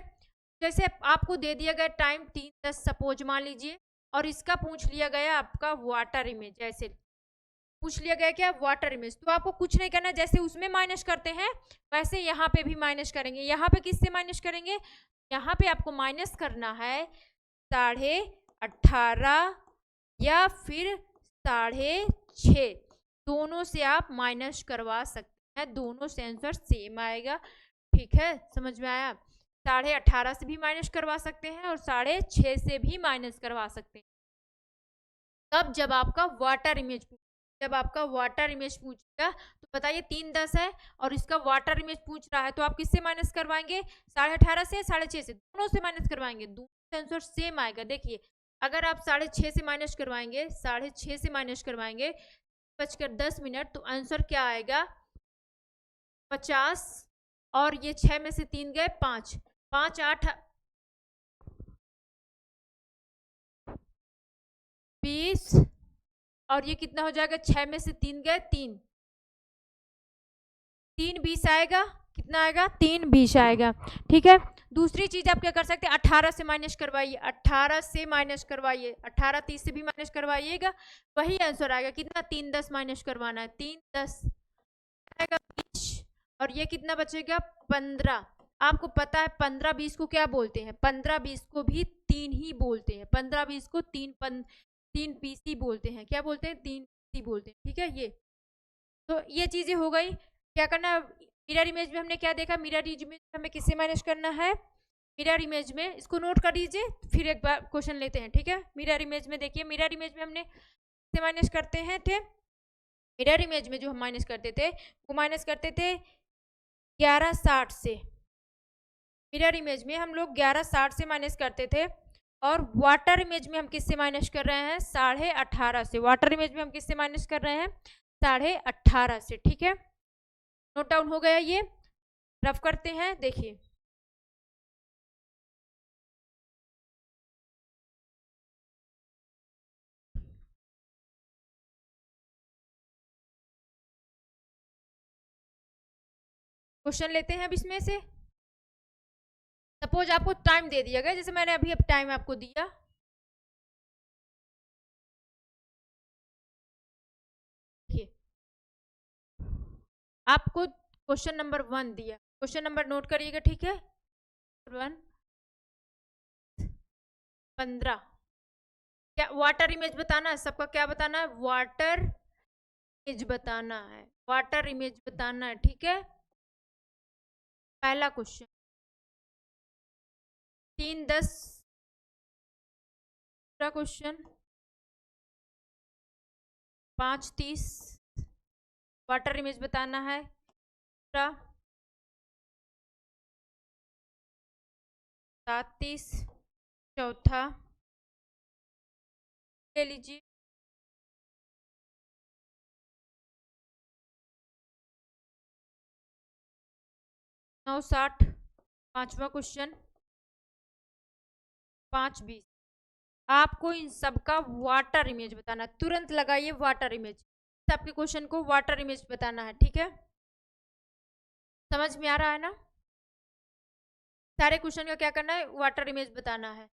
जैसे आपको दे दिया गया टाइम 3:10 सपोज मान लीजिए, और इसका पूछ लिया गया आपका वाटर इमेज, ऐसे पूछ लिया गया क्या, वाटर इमेज। तो आपको कुछ नहीं करना, जैसे उसमें माइनस करते हैं वैसे यहाँ पे भी माइनस करेंगे। यहाँ पे किससे माइनस करेंगे, यहाँ पे आपको माइनस करना है 18.5 या फिर 6.5, दोनों से आप माइनस करवा सकते हैं, दोनों से आंसर सेम आएगा। ठीक है, समझ में आया, 18.5 से भी माइनस करवा सकते हैं और 6.5 से भी माइनस करवा सकते हैं। तब जब आपका वाटर इमेज जब आपका वाटर इमेज पूछेगा तो बताइए 3:10 है और इसका वाटर इमेज पूछ रहा है, तो आप किससे माइनस करवाएंगे, 18.5 से, 6.5 से, दोनों से माइनस करवाएंगे, दोनों से आंसर सेम आएगा। देखिए अगर आप 6:30 से माइनस करवाएंगे, 6:30 से माइनस करवाएंगे 5:10, तो आंसर क्या आएगा 50। और ये 6 में से 3 गए 5, 5 8 20, और ये कितना हो जाएगा 6 में से 3 गए 3, 3 20 आएगा। कितना आएगा 3 20 आएगा। ठीक है, दूसरी चीज आप क्या कर सकते हैं 18 से माइनस करवाइए, 18 से माइनस करवाइए, 18 30 से भी माइनस करवाइएगा, वही आंसर आएगा। कितना 3 10 माइनस करवाना है, 3 10 आएगा 20, और ये कितना बचेगा 15। आपको पता है 15 20 को क्या बोलते हैं, 15 20 को भी 3 ही बोलते हैं, 15 20 को 3 20 ही बोलते हैं। क्या बोलते हैं 3 ही बोलते हैं। ठीक है, ये तो ये चीजें हो गई। क्या करना मिरर इमेज में हमने क्या देखा, मिरर इमेज में हमें किससे माइनस करना है, मिरर इमेज में, इसको नोट कर लीजिए फिर एक बार क्वेश्चन लेते हैं। ठीक है, मिरर इमेज में देखिए, मिरर इमेज में हमने किससे माइनस करते हैं थे, मिरर इमेज में जो हम माइनस करते थे वो माइनस करते थे 1160 से। मिरर इमेज में हम लोग 1160 से माइनस करते थे, और वाटर इमेज में हम किससे माइनस कर रहे हैं 18.5 से। वाटर इमेज में हम किससे माइनस कर रहे हैं 18.5 से। ठीक है, नोट डाउन हो गया, ये रफ करते हैं। देखिए क्वेश्चन लेते हैं अब इसमें से। सपोज आपको टाइम दे दिया गया, जैसे मैंने अभी अब टाइम आपको दिया, आपको क्वेश्चन नंबर 1 दिया, क्वेश्चन नंबर नोट करिएगा। ठीक है, 1 15, क्या वाटर इमेज बताना है सबका, क्या बताना है वाटर इमेज बताना है, वाटर इमेज बताना है। ठीक है, पहला क्वेश्चन 3 10, दूसरा क्वेश्चन 5 30, वाटर इमेज बताना है। दूसरा 7 30, चौथा ले लीजिए 9 60, पांचवा क्वेश्चन 5 20। आपको इन सबका वाटर इमेज बताना, तुरंत लगाइए वाटर इमेज, आपके क्वेश्चन को वाटर इमेज बताना है। ठीक है, समझ में आ रहा है ना, सारे क्वेश्चन का क्या करना है वाटर इमेज बताना है।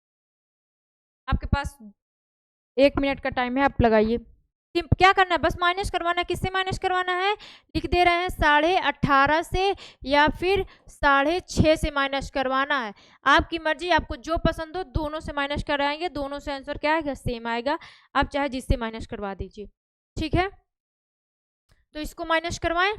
आपके पास 1 मिनट का टाइम है, आप लगाइए। क्या करना है बस माइनस करवाना है, किससे माइनस करवाना है, लिख दे रहे हैं 18.5 से या फिर 6.5 से माइनस करवाना है। आपकी मर्जी, आपको जो पसंद हो दोनों से माइनस कराएंगे, दोनों से आंसर क्या आएगा सेम आएगा, आप चाहे जिससे माइनस करवा दीजिए। ठीक है, तो इसको माइनस करवाएं,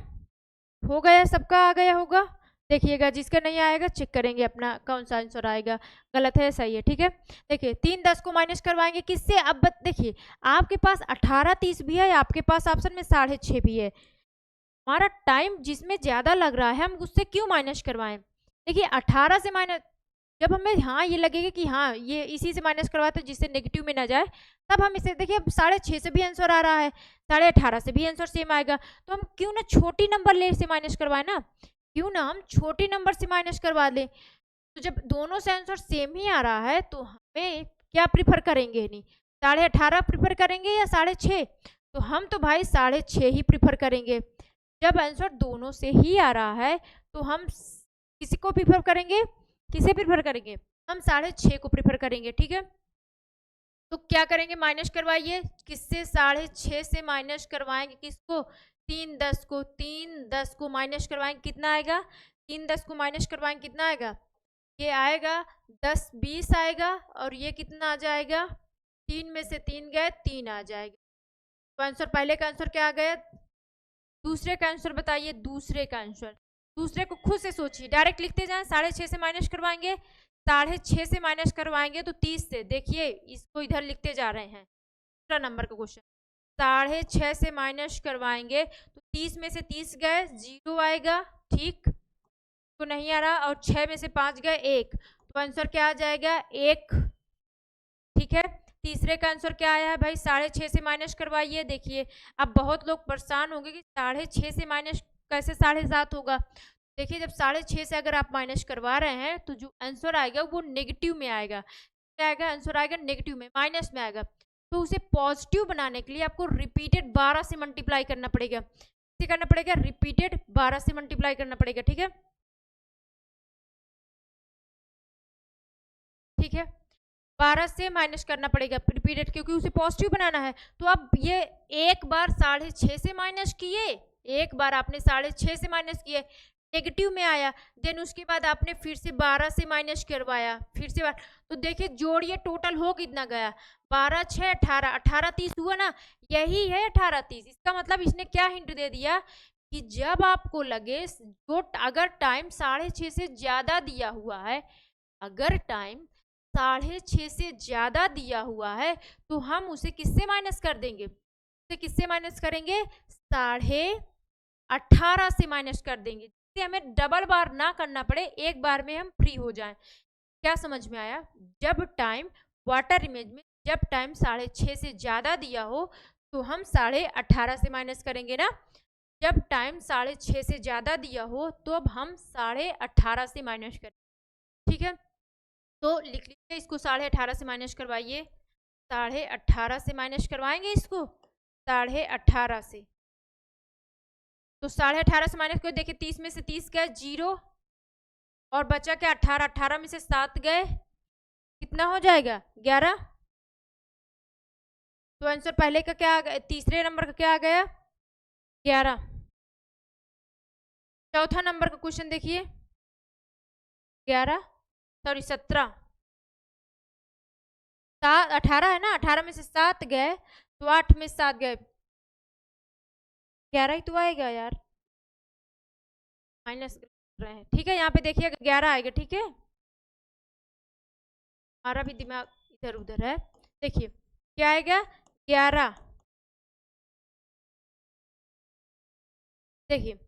हो गया, सबका आ गया होगा। देखिएगा जिसका नहीं आएगा चेक करेंगे अपना कौन सा आंसर आएगा, गलत है सही है। ठीक है, देखिए 3 10 को माइनस करवाएंगे किससे, अब देखिए आपके पास 18 30 भी है, आपके पास ऑप्शन में 6.5 भी है। हमारा टाइम जिसमें ज्यादा लग रहा है हम उससे क्यों माइनस करवाएं। देखिए 18 से माइनस, जब हमें हाँ ये लगेगा कि हाँ ये इसी से माइनस करवाते जिससे नेगेटिव में ना जाए, तब हम इसे देखिए 6.5 से भी आंसर आ रहा है, 18.5 से भी आंसर सेम आएगा, तो हम क्यों ना छोटी नंबर ले से माइनस करवाए ना, क्यों ना हम छोटी नंबर से माइनस करवा लें। तो जब दोनों से आंसर सेम ही आ रहा है तो हमें क्या प्रीफर करेंगे, नहीं 18.5 प्रीफर करेंगे या 6.5, तो हम तो भाई 6.5 ही प्रीफर करेंगे। जब आंसर दोनों से ही आ रहा है तो हम किसी को प्रीफर करेंगे, किसे प्रीफर करेंगे, हम 6.5 को प्रीफर करेंगे। ठीक है, तो क्या करेंगे माइनस करवाइए, किससे 6.5 से माइनस करवाएंगे किसको 3 10 को, 3 10 को माइनस करवाएंगे कितना आएगा, 3 10 को माइनस करवाएंगे कितना आएगा, ये आएगा 10 20 आएगा, और ये कितना आ जाएगा 3 में से 3 गए 3 आ जाएगा। तो आंसर पहले का आंसर क्या आ गया, दूसरे का आंसर बताइए, दूसरे का आंसर, दूसरे को खुद से सोचिए, डायरेक्ट लिखते जाएं। 6.5 से माइनस करवाएंगे, 6.5 से माइनस करवाएंगे तो 30 से, देखिए इसको इधर लिखते जा रहे हैं। दूसरा नंबर का क्वेश्चन 6.5 से माइनस करवाएंगे तो 30 में से 30 गए 0 आएगा, ठीक तो नहीं आ रहा, और 6 में से 5 गए 1, तो आंसर क्या आ जाएगा 1। ठीक है, तीसरे का आंसर क्या आया है भाई, 6.5 से माइनस करवाइए। देखिए अब बहुत लोग परेशान होंगे कि 6.5 से माइनस कैसे 7.5 होगा। देखिए जब 6.5 से अगर आप माइनस करवा रहे हैं तो जो आंसर आएगा वो नेगेटिव में आएगा। क्या आएगा, आंसर आएगा नेगेटिव में, माइनस में आएगा। तो उसे पॉजिटिव बनाने के लिए आपको रिपीटेड 12 से मल्टीप्लाई करना पड़ेगा। कैसे करना पड़ेगा, रिपीटेड 12 से मल्टीप्लाई करना पड़ेगा। ठीक है, ठीक है, 12 से माइनस करना पड़ेगा रिपीटेड, क्योंकि उसे पॉजिटिव बनाना है। तो अब ये एक बार 6.5 से माइनस किए, एक बार आपने 6.5 से माइनस किए, नेगेटिव में आया, देन उसके बाद आपने फिर से 12 से माइनस करवाया, फिर से तो देखिए जोड़िए टोटल हो कितना गया, 12 6 18, 18 30 हुआ ना, यही है 18 30। इसका मतलब इसने क्या हिंट दे दिया कि जब आपको लगे जो अगर टाइम 6.5 से ज्यादा दिया हुआ है, अगर टाइम 6.5 से ज्यादा दिया हुआ है तो हम उसे किससे माइनस कर देंगे, उसे किससे माइनस करेंगे, 18.5 से माइनस कर देंगे, जिससे हमें डबल बार ना करना पड़े, एक बार में हम फ्री हो जाएं। क्या समझ में आया, जब टाइम वाटर इमेज में जब टाइम 6.5 से ज्यादा दिया हो तो हम 18.5 से माइनस करेंगे ना, जब टाइम 6.5 से ज्यादा दिया हो तो अब हम 18.5 से माइनस करेंगे। ठीक है, तो लिख लीजिए इसको, 18.5 से माइनस करवाइए, 18.5 से माइनस करवाएंगे इसको, 18.5 से, तो 18.5 से माइनस करो। देखिए 30 में से 30 गए 0 और बचा क्या 18, 18 में से 7 गए, कितना हो जाएगा 11। तो आंसर पहले का क्या आ गया, तीसरे नंबर का क्या आ गया 11। चौथा नंबर का क्वेश्चन देखिए, 17, 18 है ना, 18 में से 7 गए तो 8 में 7 गए, 11 ही तो आएगा यार, माइनस कर रहे हैं। ठीक है, यहाँ पे देखिए 11 आएगा। ठीक है, हमारा भी दिमाग इधर उधर है। देखिए क्या आएगा 11। देखिए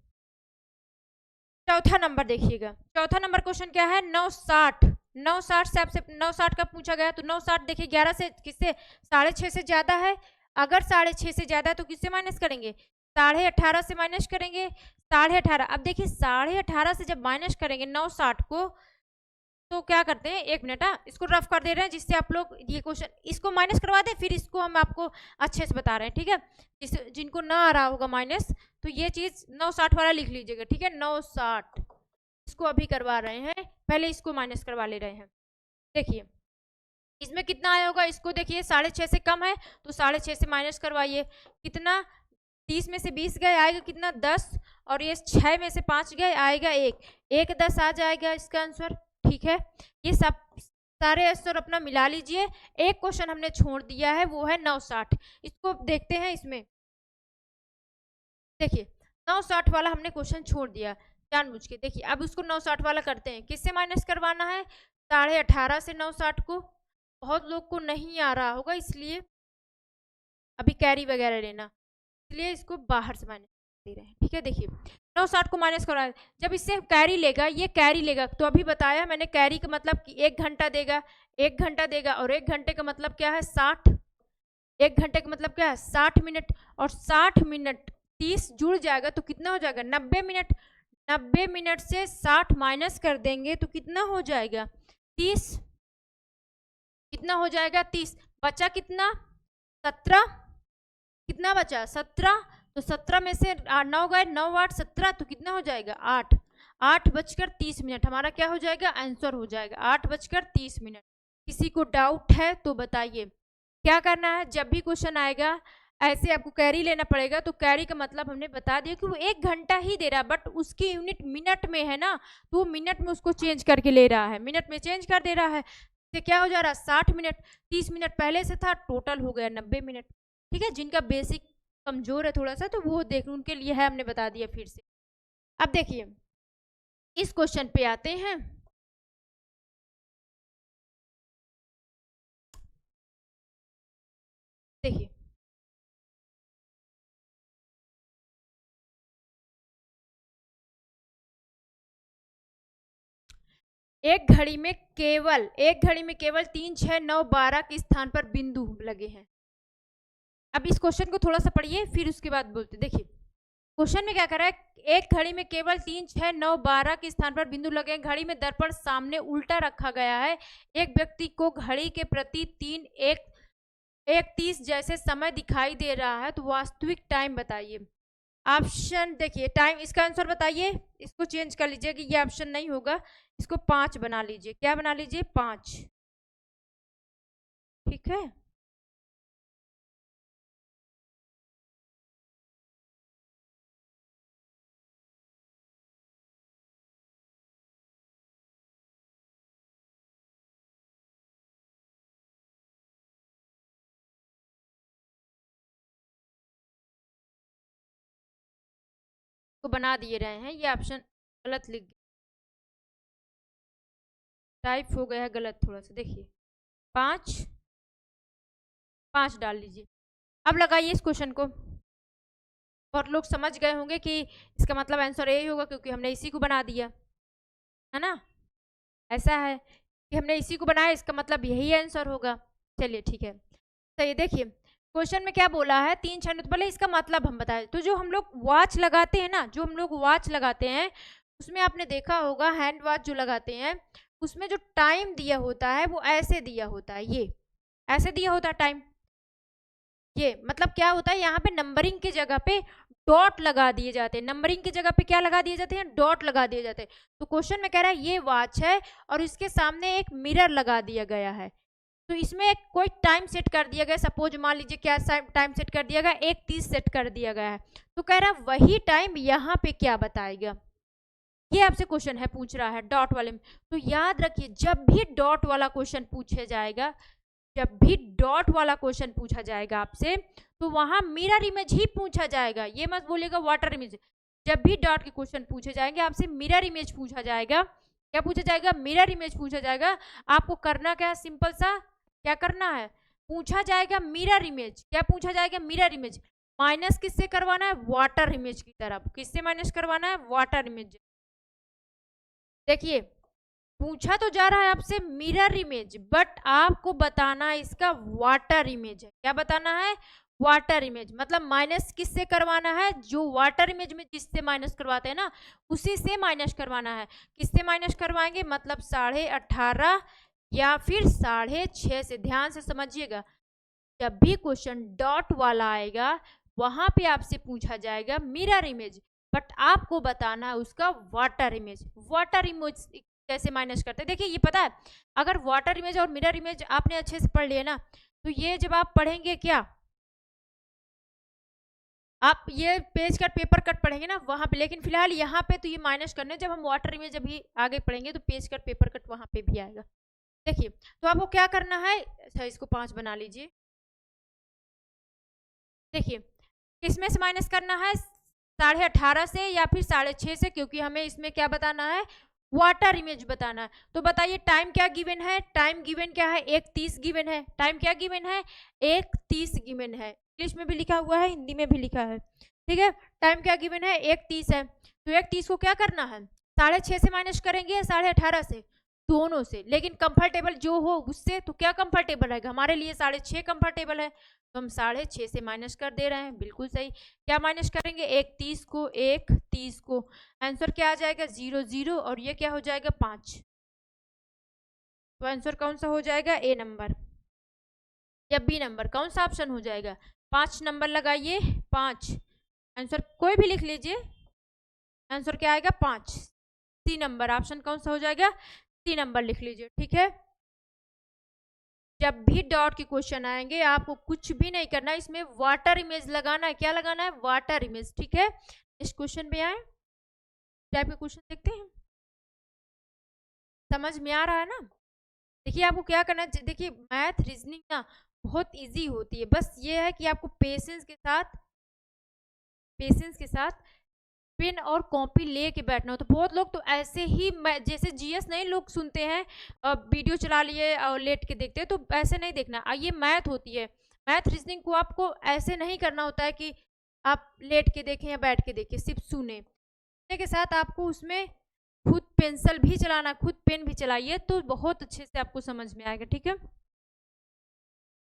चौथा नंबर देखिएगा, चौथा नंबर क्वेश्चन क्या है, 960। 960 से आपसे 960 का पूछा गया, तो 960 देखिए 11 से किससे 6.5 से ज्यादा है, अगर 6.5 से ज्यादा है तो किससे माइनस करेंगे, 18.5 से माइनस करेंगे, 18.5। अब देखिए 18.5 से जब माइनस करेंगे 960 को, तो क्या करते हैं, 1 मिनट, इसको रफ कर दे रहे हैं जिससे आप लोग ये क्वेश्चन इसको माइनस करवा दें, फिर इसको हम आपको अच्छे से बता रहे हैं। ठीक है, जिनको ना आ रहा होगा माइनस तो ये चीज 960 वाला लिख लीजिएगा। ठीक है, 960 इसको अभी करवा रहे हैं, पहले इसको माइनस करवा ले रहे हैं। देखिए इसमें कितना आया होगा, इसको देखिए 6.5 से कम है तो 6.5 से माइनस करवाइए, कितना 30 में से 20 गए आएगा कितना 10, और ये 6 में से 5 गए आएगा 1 10 आ जाएगा इसका आंसर। ठीक है, ये सब सारे आंसर अपना मिला लीजिए। एक क्वेश्चन हमने छोड़ दिया है वो है 960, इसको देखते हैं। इसमें देखिए 960 वाला हमने क्वेश्चन छोड़ दिया जानबूझ के। देखिए अब उसको 960 वाला करते हैं, किससे माइनस करवाना है, 18.5 से 960 को। बहुत लोग को नहीं आ रहा होगा इसलिए अभी कैरी वगैरह लेना, इसलिए इसको बाहर से माइनस दे रहे हैं। ठीक है, देखिए 960 को माइनस करा, जब इससे कैरी लेगा, ये कैरी लेगा, तो अभी बताया मैंने कैरी का मतलब कि 1 घंटा देगा, 1 घंटा देगा, और 1 घंटे का मतलब क्या है 60, 1 घंटे का मतलब क्या है 60 मिनट, और 60 मिनट 30 जुड़ जाएगा तो कितना हो जाएगा 90 मिनट। 90 मिनट से 60 माइनस कर देंगे तो कितना हो जाएगा 30, कितना हो जाएगा 30, बचा कितना 17, कितना बचा 17, तो 17 में से 9 गए, 9 8 17, तो कितना हो जाएगा 8, 8:30 हमारा क्या हो जाएगा आंसर हो जाएगा 8:30। किसी को डाउट है तो बताइए। क्या करना है, जब भी क्वेश्चन आएगा ऐसे आपको कैरी लेना पड़ेगा, तो कैरी का मतलब हमने बता दिया कि वो 1 घंटा ही दे रहा है, बट उसकी यूनिट मिनट में है ना, तो वो मिनट में उसको चेंज करके ले रहा है, मिनट में चेंज कर दे रहा है, तो क्या हो जा रहा है 60 मिनट, 30 मिनट पहले से था, टोटल हो गया 90 मिनट। ठीक है, जिनका बेसिक कमजोर है थोड़ा सा तो वो देख, उनके लिए है, हमने बता दिया फिर से। अब देखिए इस क्वेश्चन पे आते हैं। देखिए एक घड़ी में केवल 3 6 9 12 के स्थान पर बिंदु लगे हैं। अब इस क्वेश्चन को थोड़ा सा पढ़िए, फिर उसके बाद बोलते। देखिए क्वेश्चन में क्या कर रहा है, एक घड़ी में केवल 3, 6, 9, 12 के स्थान पर बिंदु लगे हैं। घड़ी में दर्पण सामने उल्टा रखा गया है। एक व्यक्ति को घड़ी के प्रति 3, 1, 30 जैसे समय दिखाई दे रहा है, तो वास्तविक टाइम बताइए। ऑप्शन देखिए, टाइम, इसका आंसर बताइए। इसको चेंज कर लीजिए कि ये ऑप्शन नहीं होगा, इसको 5 बना लीजिए। क्या बना लीजिए? 5। ठीक है, तो बना दिए रहे हैं। ये ऑप्शन गलत लिख गया, टाइप हो गया है गलत थोड़ा सा। देखिए 5 डाल लीजिए। अब लगाइए इस क्वेश्चन को। और लोग समझ गए होंगे कि इसका मतलब आंसर यही होगा, क्योंकि हमने इसी को बना दिया है ना। ऐसा है कि हमने इसी को बनाया, इसका मतलब यही आंसर होगा। चलिए ठीक है, तो ये देखिए क्वेश्चन में क्या बोला है, 3, 6, तो पहले इसका मतलब हम बताएं। तो जो हम लोग वॉच लगाते हैं ना, जो हम लोग वॉच लगाते हैं, उसमें आपने देखा होगा हैंड वॉच जो लगाते हैं, उसमें जो टाइम दिया होता है वो ऐसे दिया होता है, ये ऐसे दिया होता है टाइम। ये मतलब क्या होता है, यहाँ पे नंबरिंग की जगह पे डॉट लगा दिए जाते हैं। नंबरिंग की जगह पे क्या लगा दिए जाते हैं? डॉट लगा दिए जाते हैं। तो क्वेश्चन में कह रहा है ये वॉच है और इसके सामने एक मिरर लगा दिया गया है। तो इसमें एक कोई टाइम सेट कर दिया गया, सपोज मान लीजिए क्या टाइम सेट कर दिया गया, 1:30 सेट कर दिया गया है। तो कह रहा है वही टाइम यहाँ पे क्या बताएगा। ये आपसे क्वेश्चन है, पूछ रहा है डॉट वाले में। तो याद रखिए, जब भी डॉट वाला क्वेश्चन पूछा जाएगा, जब भी डॉट वाला क्वेश्चन पूछा जाएगा आपसे, तो वहां मिरर इमेज ही पूछा जाएगा। ये मत बोलिएगा वाटर इमेज। जब भी डॉट के क्वेश्चन पूछे जाएंगे आपसे मिरर इमेज पूछा जाएगा। क्या पूछा जाएगा? मिरर इमेज पूछा जाएगा। आपको करना क्या है, सिंपल सा क्या करना है, पूछा जाएगा मिरर इमेज। क्या पूछा जाएगा? Mirror image. माइनस किससे करवाना है? वाटर इमेज की तरफ। किससे माइनस करवाना है? Water image. देखिए पूछा तो जा रहा है आपसे मिरर इमेज, बट आपको बताना इसका वाटर इमेज है। क्या बताना है? Water image. मतलब माइनस किससे करवाना है? जो वाटर इमेज में जिससे माइनस करवाते हैं ना, उसी से माइनस करवाना है। किससे माइनस करवाएंगे? मतलब 18.5 या फिर 6.5 से। ध्यान से समझिएगा, जब भी क्वेश्चन डॉट वाला आएगा वहां पे आपसे पूछा जाएगा मिरर इमेज, बट आपको बताना है उसका वाटर इमेज। वाटर इमेज कैसे माइनस करते हैं? देखिए ये पता है, अगर वाटर इमेज और मिरर इमेज आपने अच्छे से पढ़ लिया ना, तो ये जब आप पढ़ेंगे क्या, आप ये पेज कट पेपर कट पढ़ेंगे ना वहां पे, लेकिन फिलहाल यहाँ पे तो ये माइनस करने, जब हम वाटर इमेज अभी आगे पढ़ेंगे तो पेज कट पेपर कट वहां पे भी आएगा। देखिए तो आपको क्या करना है, अच्छा इसको 5 बना लीजिए। देखिए किसमें से माइनस करना है? 18.5 से या फिर 6.5 से, क्योंकि हमें इसमें क्या बताना है? वाटर इमेज बताना है। तो बताइए टाइम क्या गिवन है? टाइम गिवन क्या है? 1:30 गिवन है। टाइम क्या गिवन है? 1:30 गिवन है। इंग्लिश में भी लिखा हुआ है, हिंदी में भी लिखा है। ठीक है, टाइम क्या गिवन है? 1:30 है। तो 1:30 को क्या करना है? 6.5 से माइनस करेंगे या 18.5 से? दोनों से, लेकिन कंफर्टेबल जो हो उससे। तो क्या कंफर्टेबल रहेगा हमारे लिए? 6.5 कंफर्टेबल है, तो हम 6.5 से माइनस कर दे रहे हैं। बिल्कुल सही। क्या माइनस करेंगे? 1:30 को, 1:30 को। आंसर क्या आ जाएगा? 0, 0, और ये क्या हो जाएगा? 5। तो आंसर कौन सा हो जाएगा? ए नंबर या बी नंबर, कौन सा ऑप्शन हो जाएगा? 5 नंबर लगाइए, 5। आंसर कोई भी लिख लीजिए, आंसर क्या आएगा? 5। सी नंबर ऑप्शन कौन सा हो जाएगा? सी नंबर लिख लीजिए। ठीक है, जब भी डॉट के क्वेश्चन आएंगे आपको कुछ भी नहीं करना, इसमें वाटर इमेज लगाना है। क्या लगाना है? Water image. ठीक है, इस क्वेश्चन पे आए, टाइप के क्वेश्चन देखते हैं। समझ में आ रहा है ना? देखिए आपको क्या करना है, देखिए मैथ रीजनिंग ना बहुत इजी होती है, बस ये है कि आपको पेशेंस के साथ पेन और कॉपी ले के बैठना हो। तो बहुत लोग तो ऐसे ही, जैसे जीएस नहीं लोग सुनते हैं, वीडियो चला लिए और लेट के देखते हैं, तो ऐसे नहीं देखना। ये मैथ होती है, मैथ रीजनिंग को आपको ऐसे नहीं करना होता है कि आप लेट के देखें या बैठ के देखें, सिर्फ सुने के साथ आपको उसमें खुद पेंसिल भी चलाना, खुद पेन भी चलाइए, तो बहुत अच्छे से आपको समझ में आएगा। ठीक है,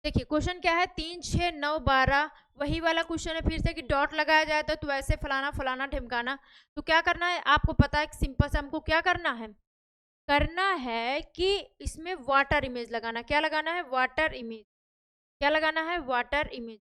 देखिए क्वेश्चन क्या है, 3 6 9 12, वही वाला क्वेश्चन है फिर से कि डॉट लगाया जाए तो ऐसे फलाना फलाना ढिमकाना। तो क्या करना है आपको पता है, सिंपल से हमको क्या करना है कि इसमें वाटर इमेज लगाना। क्या लगाना है? Water image. क्या लगाना है? Water image.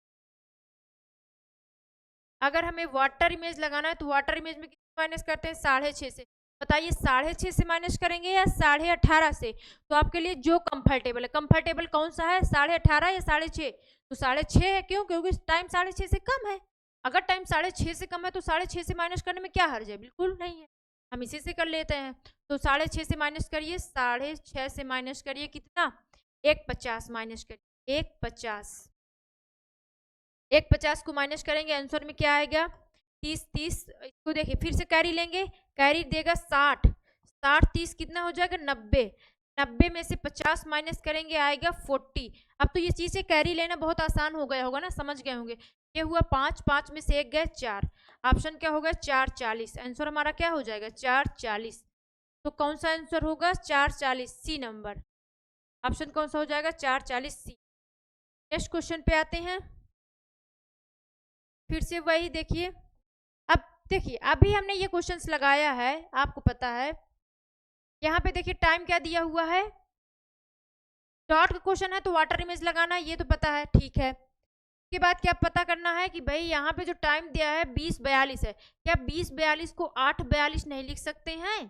अगर हमें वाटर इमेज लगाना है तो वाटर इमेज में कितना माइनस करते हैं? 6.5 से। बताइए 6.5 से माइनस करेंगे या 18.5 से? तो आपके लिए जो कंफर्टेबल है, कंफर्टेबल कौन सा है, 18.5 या 6.5? तो 6.5 है। क्यों? क्योंकि टाइम 6.5 से कम है। अगर टाइम 6.5 से कम है तो 6.5 से माइनस करने में क्या हर्ज है? बिल्कुल नहीं है, हम इसी से कर लेते हैं। तो 6.5 से माइनस करिए, 6.5 से माइनस करिए कितना? 1.50 माइनस करिए, 1.50। 1.50 को माइनस करेंगे, आंसर में क्या आएगा? 30 30। इसको देखिए फिर से कैरी लेंगे, कैरी देगा 60। 60 30 कितना हो जाएगा? 90। 90 में से 50 माइनस करेंगे, आएगा 40। अब तो ये चीज़ें कैरी लेना बहुत आसान हो गया होगा ना, समझ गए होंगे। ये हुआ 5, 5 में से 1 गए 4। ऑप्शन क्या होगा? 440। आंसर हमारा क्या हो जाएगा? 440। तो कौन सा आंसर होगा? 440, सी नंबर। ऑप्शन कौन सा हो जाएगा? 440 सी। नेक्स्ट क्वेश्चन पे आते हैं। फिर से वही देखिए, अब देखिए अभी हमने ये क्वेश्चंस लगाया है, आपको पता है यहाँ पे देखिए टाइम क्या दिया हुआ है, डॉट का क्वेश्चन है तो वाटर इमेज लगाना, ये तो पता है, ठीक है। उसके बाद क्या पता करना है कि भाई यहाँ पे जो टाइम दिया है 20:42 है, क्या 20:42 को 8:42 नहीं लिख सकते हैं?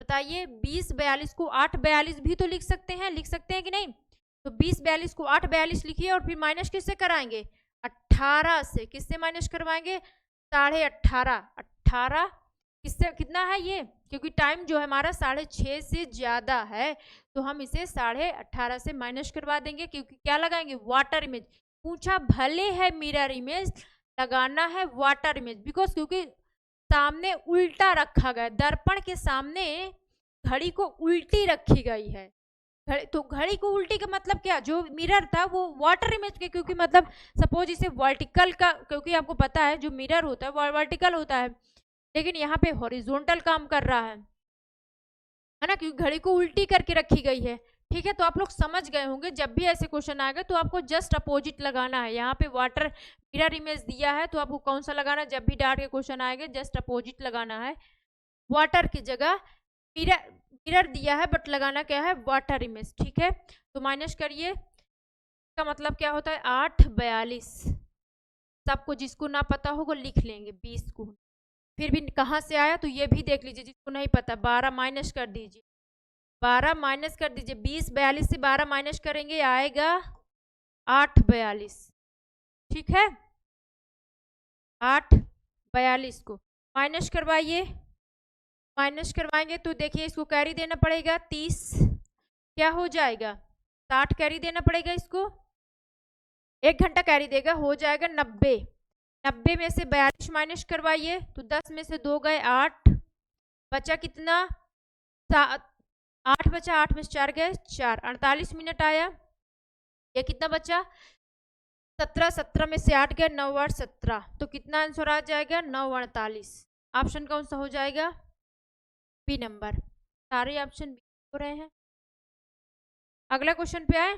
बताइए 20:42 को 8:42 भी तो लिख सकते हैं, लिख सकते हैं कि नहीं? तो 20:42 को 8:42 लिखिए और फिर माइनस किससे कराएंगे? 18 से। किससे माइनस करवाएंगे? 18.5। 18 किससे कितना है ये? क्योंकि टाइम जो है हमारा 6:30 से ज्यादा है तो हम इसे 18.5 से माइनस करवा देंगे, क्योंकि क्या लगाएंगे? Water image. पूछा भले है मिरर इमेज, लगाना है वाटर इमेज, बिकॉज क्योंकि सामने उल्टा रखा गया, दर्पण के सामने घड़ी को उल्टी रखी गई है। तो घड़ी को उल्टी का मतलब क्या? जो मिरर था वो वाटर इमेज के, क्योंकि मतलब सपोज इसे वर्टिकल का, क्योंकि आपको पता है जो मिरर होता है वो वर्टिकल होता है, लेकिन यहाँ पे हॉरिजॉन्टल काम कर रहा है ना, क्योंकि घड़ी को उल्टी करके रखी गई है। ठीक है, तो आप लोग समझ गए होंगे, जब भी ऐसे क्वेश्चन आएगा तो आपको जस्ट अपोजिट लगाना है। यहाँ पे वाटर मिरर इमेज दिया है तो आपको कौन सा लगाना है? जब भी डार्ट के क्वेश्चन आएंगे जस्ट अपोजिट लगाना है। वाटर की जगह मिरर मिरर दिया है बट लगाना क्या है? Water image. ठीक है, तो माइनस करिए, इसका मतलब क्या होता है? 8:42। सबको जिसको ना पता होगा लिख लेंगे 20 को। फिर भी कहाँ से आया तो ये भी देख लीजिए, जिसको नहीं पता 12 माइनस कर दीजिए, 12 माइनस कर दीजिए। 20:42 से 12 माइनस करेंगे, आएगा 8:42। ठीक है, 8:42 को माइनस करवाइए। माइनस करवाएंगे तो देखिए इसको कैरी देना पड़ेगा 30, क्या हो जाएगा? 60 कैरी देना पड़ेगा इसको, 1 घंटा कैरी देगा, हो जाएगा 90। 90 में से 42 माइनस करवाइए तो 10 में से 2 गए 8, बचा कितना? 8 बचा, 8 में से 4 गए 4, 48 मिनट आया। ये कितना बचा? 17, 17 में से 8 गए 9 8 17, तो कितना आंसर आ जाएगा? 9:48। ऑप्शन कौन सा हो जाएगा? B number. सारे ऑप्शन बी हो रहे हैं। अगला क्वेश्चन पे आए।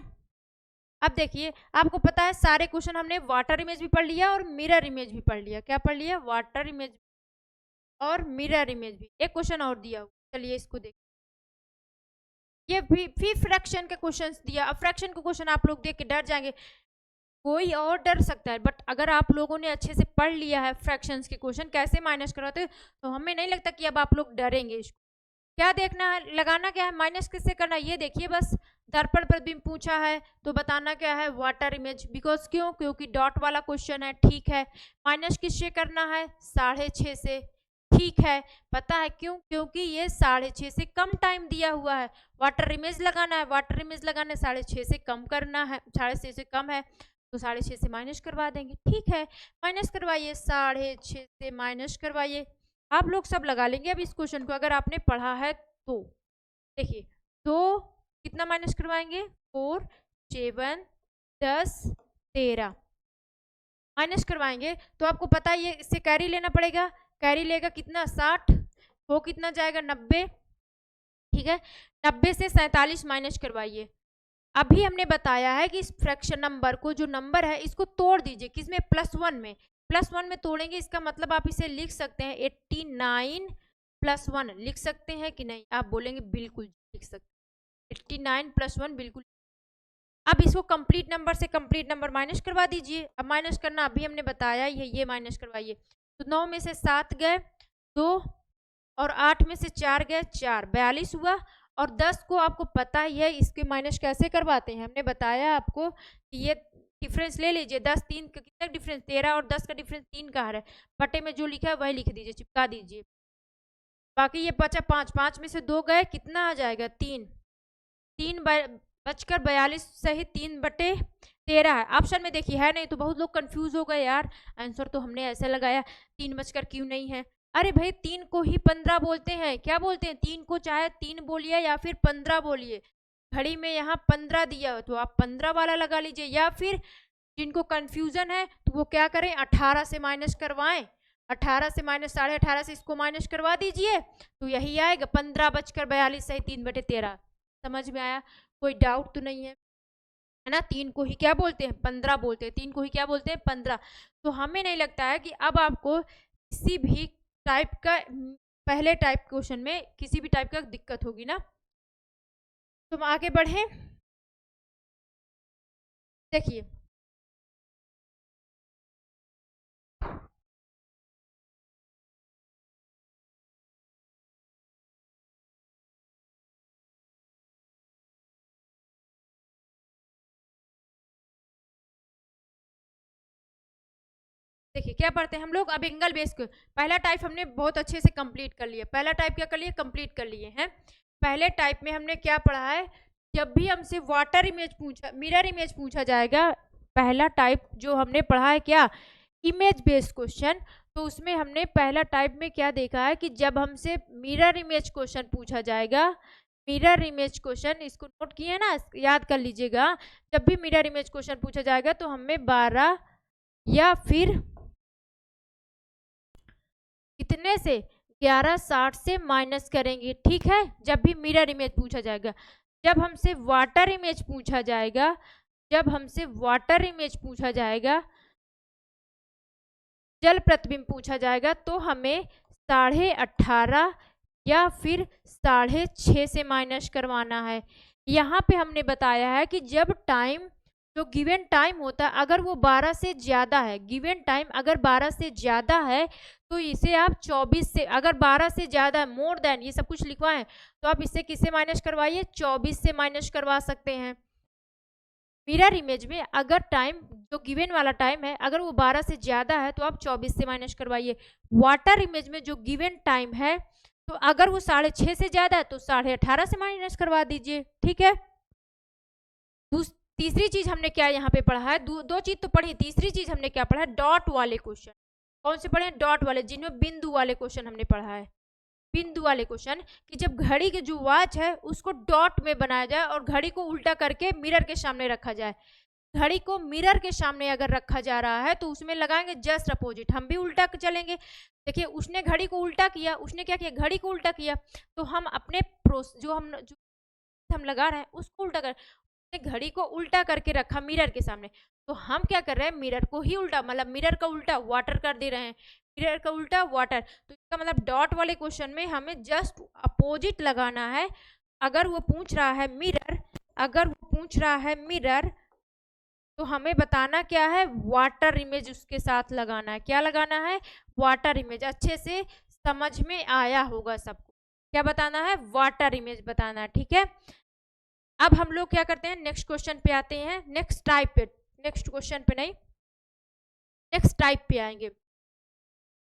अब देखिए आपको पता है सारे क्वेश्चन हमने वाटर इमेज भी पढ़ लिया और मिरर इमेज भी पढ़ लिया। क्या पढ़ लिया? वाटर इमेज और मिरर इमेज भी। एक क्वेश्चन और दिया, चलिए इसको देख। ये भी फ्रैक्शन के क्वेश्चंस दिया। अब फ्रैक्शन का क्वेश्चन आप लोग देख के डर जाएंगे, कोई और डर सकता है, बट अगर आप लोगों ने अच्छे से पढ़ लिया है फ्रैक्शंस के क्वेश्चन कैसे माइनस करवाते तो हमें नहीं लगता कि अब आप लोग डरेंगे। इसको क्या देखना है? लगाना क्या है? माइनस किससे करना है ये देखिए, बस दर्पण प्रतिबिंब पूछा है तो बताना क्या है? Water image. बिकॉज क्यों? क्योंकि डॉट वाला क्वेश्चन है। ठीक है, माइनस किससे करना है? 6.5 से। ठीक है, पता है क्यों? क्योंकि ये 6.5 से कम टाइम दिया हुआ है। वाटर इमेज लगाना है, वाटर इमेज लगाना है, 6.5 से कम करना है, 6.5 से कम है तो 6.5 से माइनस करवा देंगे। ठीक है, माइनस करवाइए, 6.5 से माइनस करवाइए। आप लोग सब लगा लेंगे अब इस क्वेश्चन को अगर आपने पढ़ा है तो। देखिए 2 कितना माइनस करवाएंगे? 4 7 10 13 माइनस करवाएंगे तो आपको पता है ये इससे कैरी लेना पड़ेगा। कैरी लेगा कितना? 60, वो कितना जाएगा? 90। ठीक है, 90 से 47 माइनस करवाइए। अभी हमने बताया है कि इस फ्रैक्शन नंबर को, जो नंबर है, इसको तोड़ दीजिए किसमें, +1 में। +1 में तोड़ेंगे, इसका मतलब आप इसे लिख सकते हैं 89 +1 लिख सकते हैं कि नहीं? आप बोलेंगे बिल्कुल लिख सकते हैं, 89 +1 बिल्कुल। अब इसको कंप्लीट नंबर से कंप्लीट नंबर माइनस करवा दीजिए। अब माइनस करना अभी हमने बताया ये माइनस करवाइए। तो 9 में से 7 गए 2, और 8 में से 4 गए 4, 42 हुआ। और 10 को आपको पता ही है इसके माइनस कैसे करवाते हैं, हमने बताया आपको कि ये डिफरेंस ले लीजिए। 10 3 का कितना डिफरेंस, 13, और 10 का डिफरेंस 3 का है। बटे में जो लिखा है वही लिख दीजिए, चिपका दीजिए। बाकी ये बचा 5, 5 में से 2 गए, कितना आ जाएगा 3, 3 बचकर 42 सही 3/13 है। ऑप्शन में देखिए है नहीं, तो बहुत लोग कंफ्यूज हो गए यार, आंसर तो हमने ऐसे लगाया 3 बचकर क्यों नहीं है। अरे भाई 3 को ही 15 बोलते हैं, क्या बोलते हैं 3 को, चाहे 3 बोलिए या फिर 15 बोलिए। घड़ी में यहाँ 15 दिया तो आप 15 वाला लगा लीजिए, या फिर जिनको कंफ्यूजन है तो वो क्या करें, 18 से माइनस करवाएं। 18 से माइनस 18.5 से इसको माइनस करवा दीजिए, तो यही आएगा 15 बचकर 42 सही 3/13। समझ में आया? कोई डाउट तो नहीं है ना? 3 को ही क्या बोलते हैं, 15 बोलते हैं। 3 को ही क्या बोलते हैं, 15। तो हमें नहीं लगता है कि अब आपको किसी भी टाइप का, पहले टाइप क्वेश्चन में किसी भी टाइप का दिक्कत होगी ना। तुम आगे बढ़े, देखिए देखिए क्या पढ़ते हैं हम लोग अब, एंगल बेस को। पहला टाइप हमने बहुत अच्छे से कंप्लीट कर लिया। पहला टाइप क्या कर लिए, कंप्लीट कर लिए हैं। पहले टाइप में हमने क्या पढ़ा है, जब भी हमसे वाटर इमेज पूछा, मिरर इमेज पूछा जाएगा, पहला टाइप जो हमने पढ़ा है क्या, इमेज बेस्ड क्वेश्चन। तो उसमें हमने पहला टाइप में क्या देखा है कि जब हमसे मिरर इमेज क्वेश्चन पूछा जाएगा, मिरर इमेज क्वेश्चन, इसको नोट किए ना, याद कर लीजिएगा। जब भी मिरर इमेज क्वेश्चन पूछा जाएगा तो हमें 12 या फिर कितने से 1160 से माइनस करेंगे, ठीक है, जब भी मिरर इमेज पूछा जाएगा। जब हमसे वाटर इमेज पूछा जाएगा, जब हमसे वाटर इमेज पूछा जाएगा, जल प्रतिबिंब पूछा जाएगा, तो हमें 18.5 या फिर 6.5 से माइनस करवाना है। यहाँ पे हमने बताया है कि जब टाइम, जो गिवन टाइम होता है, अगर वो 12 से ज़्यादा है, गिवन टाइम अगर 12 से ज़्यादा है, तो इसे आप 24 से, अगर 12 से ज़्यादा है, मोर देन, ये सब कुछ लिखवाएं, तो आप इसे किससे माइनस करवाइए, 24 से माइनस करवा सकते हैं। मिरर इमेज में अगर टाइम, जो गिवन वाला टाइम है, अगर वो 12 से ज़्यादा है तो आप 24 से माइनस करवाइए। वाटर इमेज में जो गिवन टाइम है, तो अगर वो 6.5 से ज़्यादा है तो 18.5 से माइनस करवा दीजिए, ठीक है। तीसरी चीज हमने क्या यहाँ पे पढ़ा है, दो चीज तो पढ़ी, तीसरी चीज हमने क्या पढ़ा है, डॉट वाले क्वेश्चन। कौन से पढ़े हैं, डॉट वाले, जिनमें बिंदु वाले क्वेश्चन हमने पढ़ा है। बिंदु वाले क्वेश्चन कि जब घड़ी के जो वॉच है उसको डॉट में बनाया जाए और घड़ी को उल्टा करके मिरर के सामने रखा जाए। घड़ी को मिरर के सामने अगर रखा जा रहा है तो उसमें लगाएंगे जस्ट अपोजिट, हम भी उल्टा चलेंगे। देखिए उसने घड़ी को उल्टा किया, उसने क्या किया, घड़ी को उल्टा किया, तो हम अपने जो हम लगा रहे हैं उसको उल्टा कर, घड़ी को उल्टा करके रखा मिरर के सामने, तो हम क्या कर रहे हैं, मिरर को ही उल्टा, मतलब मिरर का उल्टा वाटर कर दे रहे हैं, मिरर का उल्टा वाटर। तो इसका मतलब डॉट वाले क्वेश्चन में हमें जस्ट अपोजिट लगाना है। अगर वो पूछ रहा है मिरर, अगर वो पूछ रहा है मिरर, तो हमें बताना क्या है, वाटर इमेज उसके साथ लगाना है। क्या लगाना है, वाटर इमेज। अच्छे से समझ में आया होगा सबको, क्या बताना है, वाटर इमेज बताना है, ठीक है। अब हम लोग क्या करते हैं, नेक्स्ट क्वेश्चन पे आते हैं, नेक्स्ट टाइप पे, नेक्स्ट क्वेश्चन पे नहीं, नेक्स्ट टाइप पे आएंगे।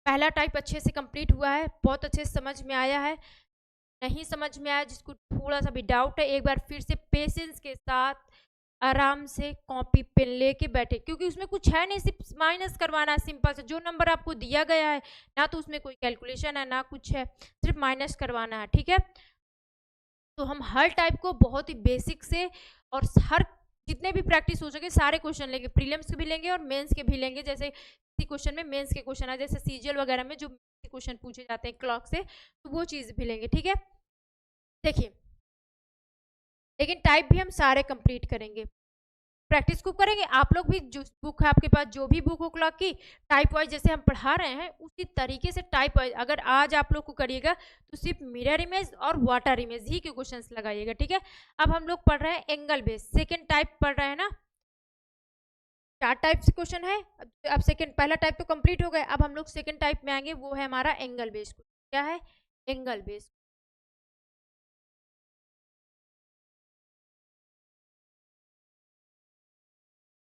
पहला टाइप अच्छे से कंप्लीट हुआ है, बहुत अच्छे से समझ में आया है। नहीं समझ में आया, जिसको थोड़ा सा भी डाउट है, एक बार फिर से पेशेंस के साथ आराम से कॉपी पेन लेके बैठे, क्योंकि उसमें कुछ है नहीं, सिर्फ माइनस करवाना है सिंपल से। जो नंबर आपको दिया गया है ना, तो उसमें कोई कैलकुलेशन है ना कुछ है, सिर्फ माइनस करवाना है, ठीक है। तो हम हर टाइप को बहुत ही बेसिक से, और हर जितने भी प्रैक्टिस हो सके सारे क्वेश्चन लेंगे, प्रीलिम्स के भी लेंगे और मेंस के भी लेंगे। जैसे किसी क्वेश्चन में मेंस के क्वेश्चन है, जैसे सीजीएल वगैरह में जो क्वेश्चन पूछे जाते हैं क्लॉक से, तो वो चीज़ भी लेंगे, ठीक है। देखिए लेकिन टाइप भी हम सारे कंप्लीट करेंगे। प्रैक्टिस खूब करेंगे। आप लोग भी जो बुक है आपके पास, जो भी बुक हो क्लॉक की, टाइप वाइज जैसे हम पढ़ा रहे हैं उसी तरीके से टाइप वाइज अगर आज आप लोग को करिएगा तो सिर्फ मिरर इमेज और वाटर इमेज ही के क्वेश्चंस लगाइएगा, ठीक है। अब हम लोग पढ़ रहे हैं एंगल बेस, सेकेंड टाइप पढ़ रहे हैं ना। 4 टाइप से क्वेश्चन है। अब सेकेंड, पहला टाइप तो कंप्लीट हो गया, अब हम लोग सेकेंड टाइप में आएंगे, वो है हमारा एंगल बेस। क्या है? Angle base.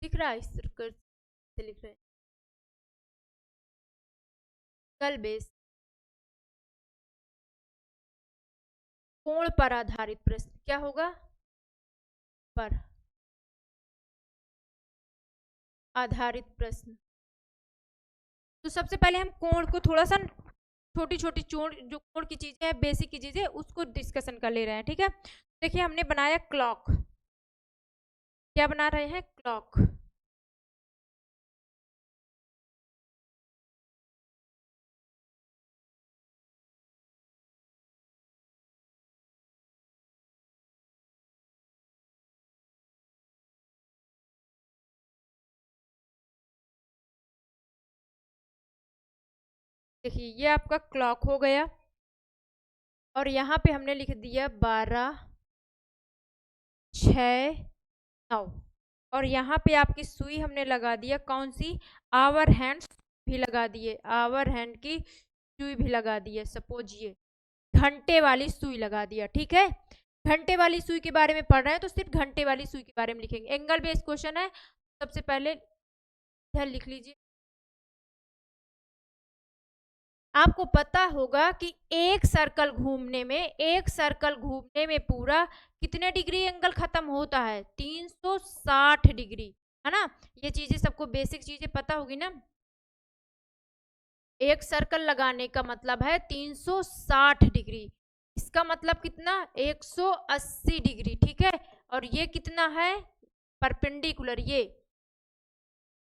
दिख रहा है? इस सर्कल से लिख रहे हैं एंगल बेस, कोण पर आधारित प्रश्न। क्या होगा? पर आधारित प्रश्न। तो सबसे पहले हम कोण को थोड़ा सा, छोटी छोटी जो कोण की चीजें हैं, बेसिक की चीजें, उसको डिस्कशन कर ले रहे हैं, ठीक है। देखिए हमने बनाया क्लॉक। क्या बना रहे हैं? क्लॉक। देखिए ये आपका क्लॉक हो गया और यहाँ पे हमने लिख दिया 12, 6, 9 और यहाँ पे आपकी सुई हमने लगा दिया कौन सी? आवर हैंड भी लगा दिए, आवर हैंड की सुई भी लगा दिए। सपोज ये घंटे वाली सुई लगा दिया, ठीक है। घंटे वाली सुई के बारे में पढ़ रहे हैं तो सिर्फ घंटे वाली सुई के बारे में लिखेंगे। एंगल बेस्ड क्वेश्चन है, सबसे पहले इधर लिख लीजिए। आपको पता होगा कि एक सर्कल घूमने में पूरा कितने डिग्री एंगल खत्म होता है? 360 डिग्री, है ना। ये चीजें सबको बेसिक चीजें पता होगी ना। एक सर्कल लगाने का मतलब है 360 डिग्री, इसका मतलब कितना? 180 डिग्री, ठीक है। और ये कितना है? परपेंडिकुलर, ये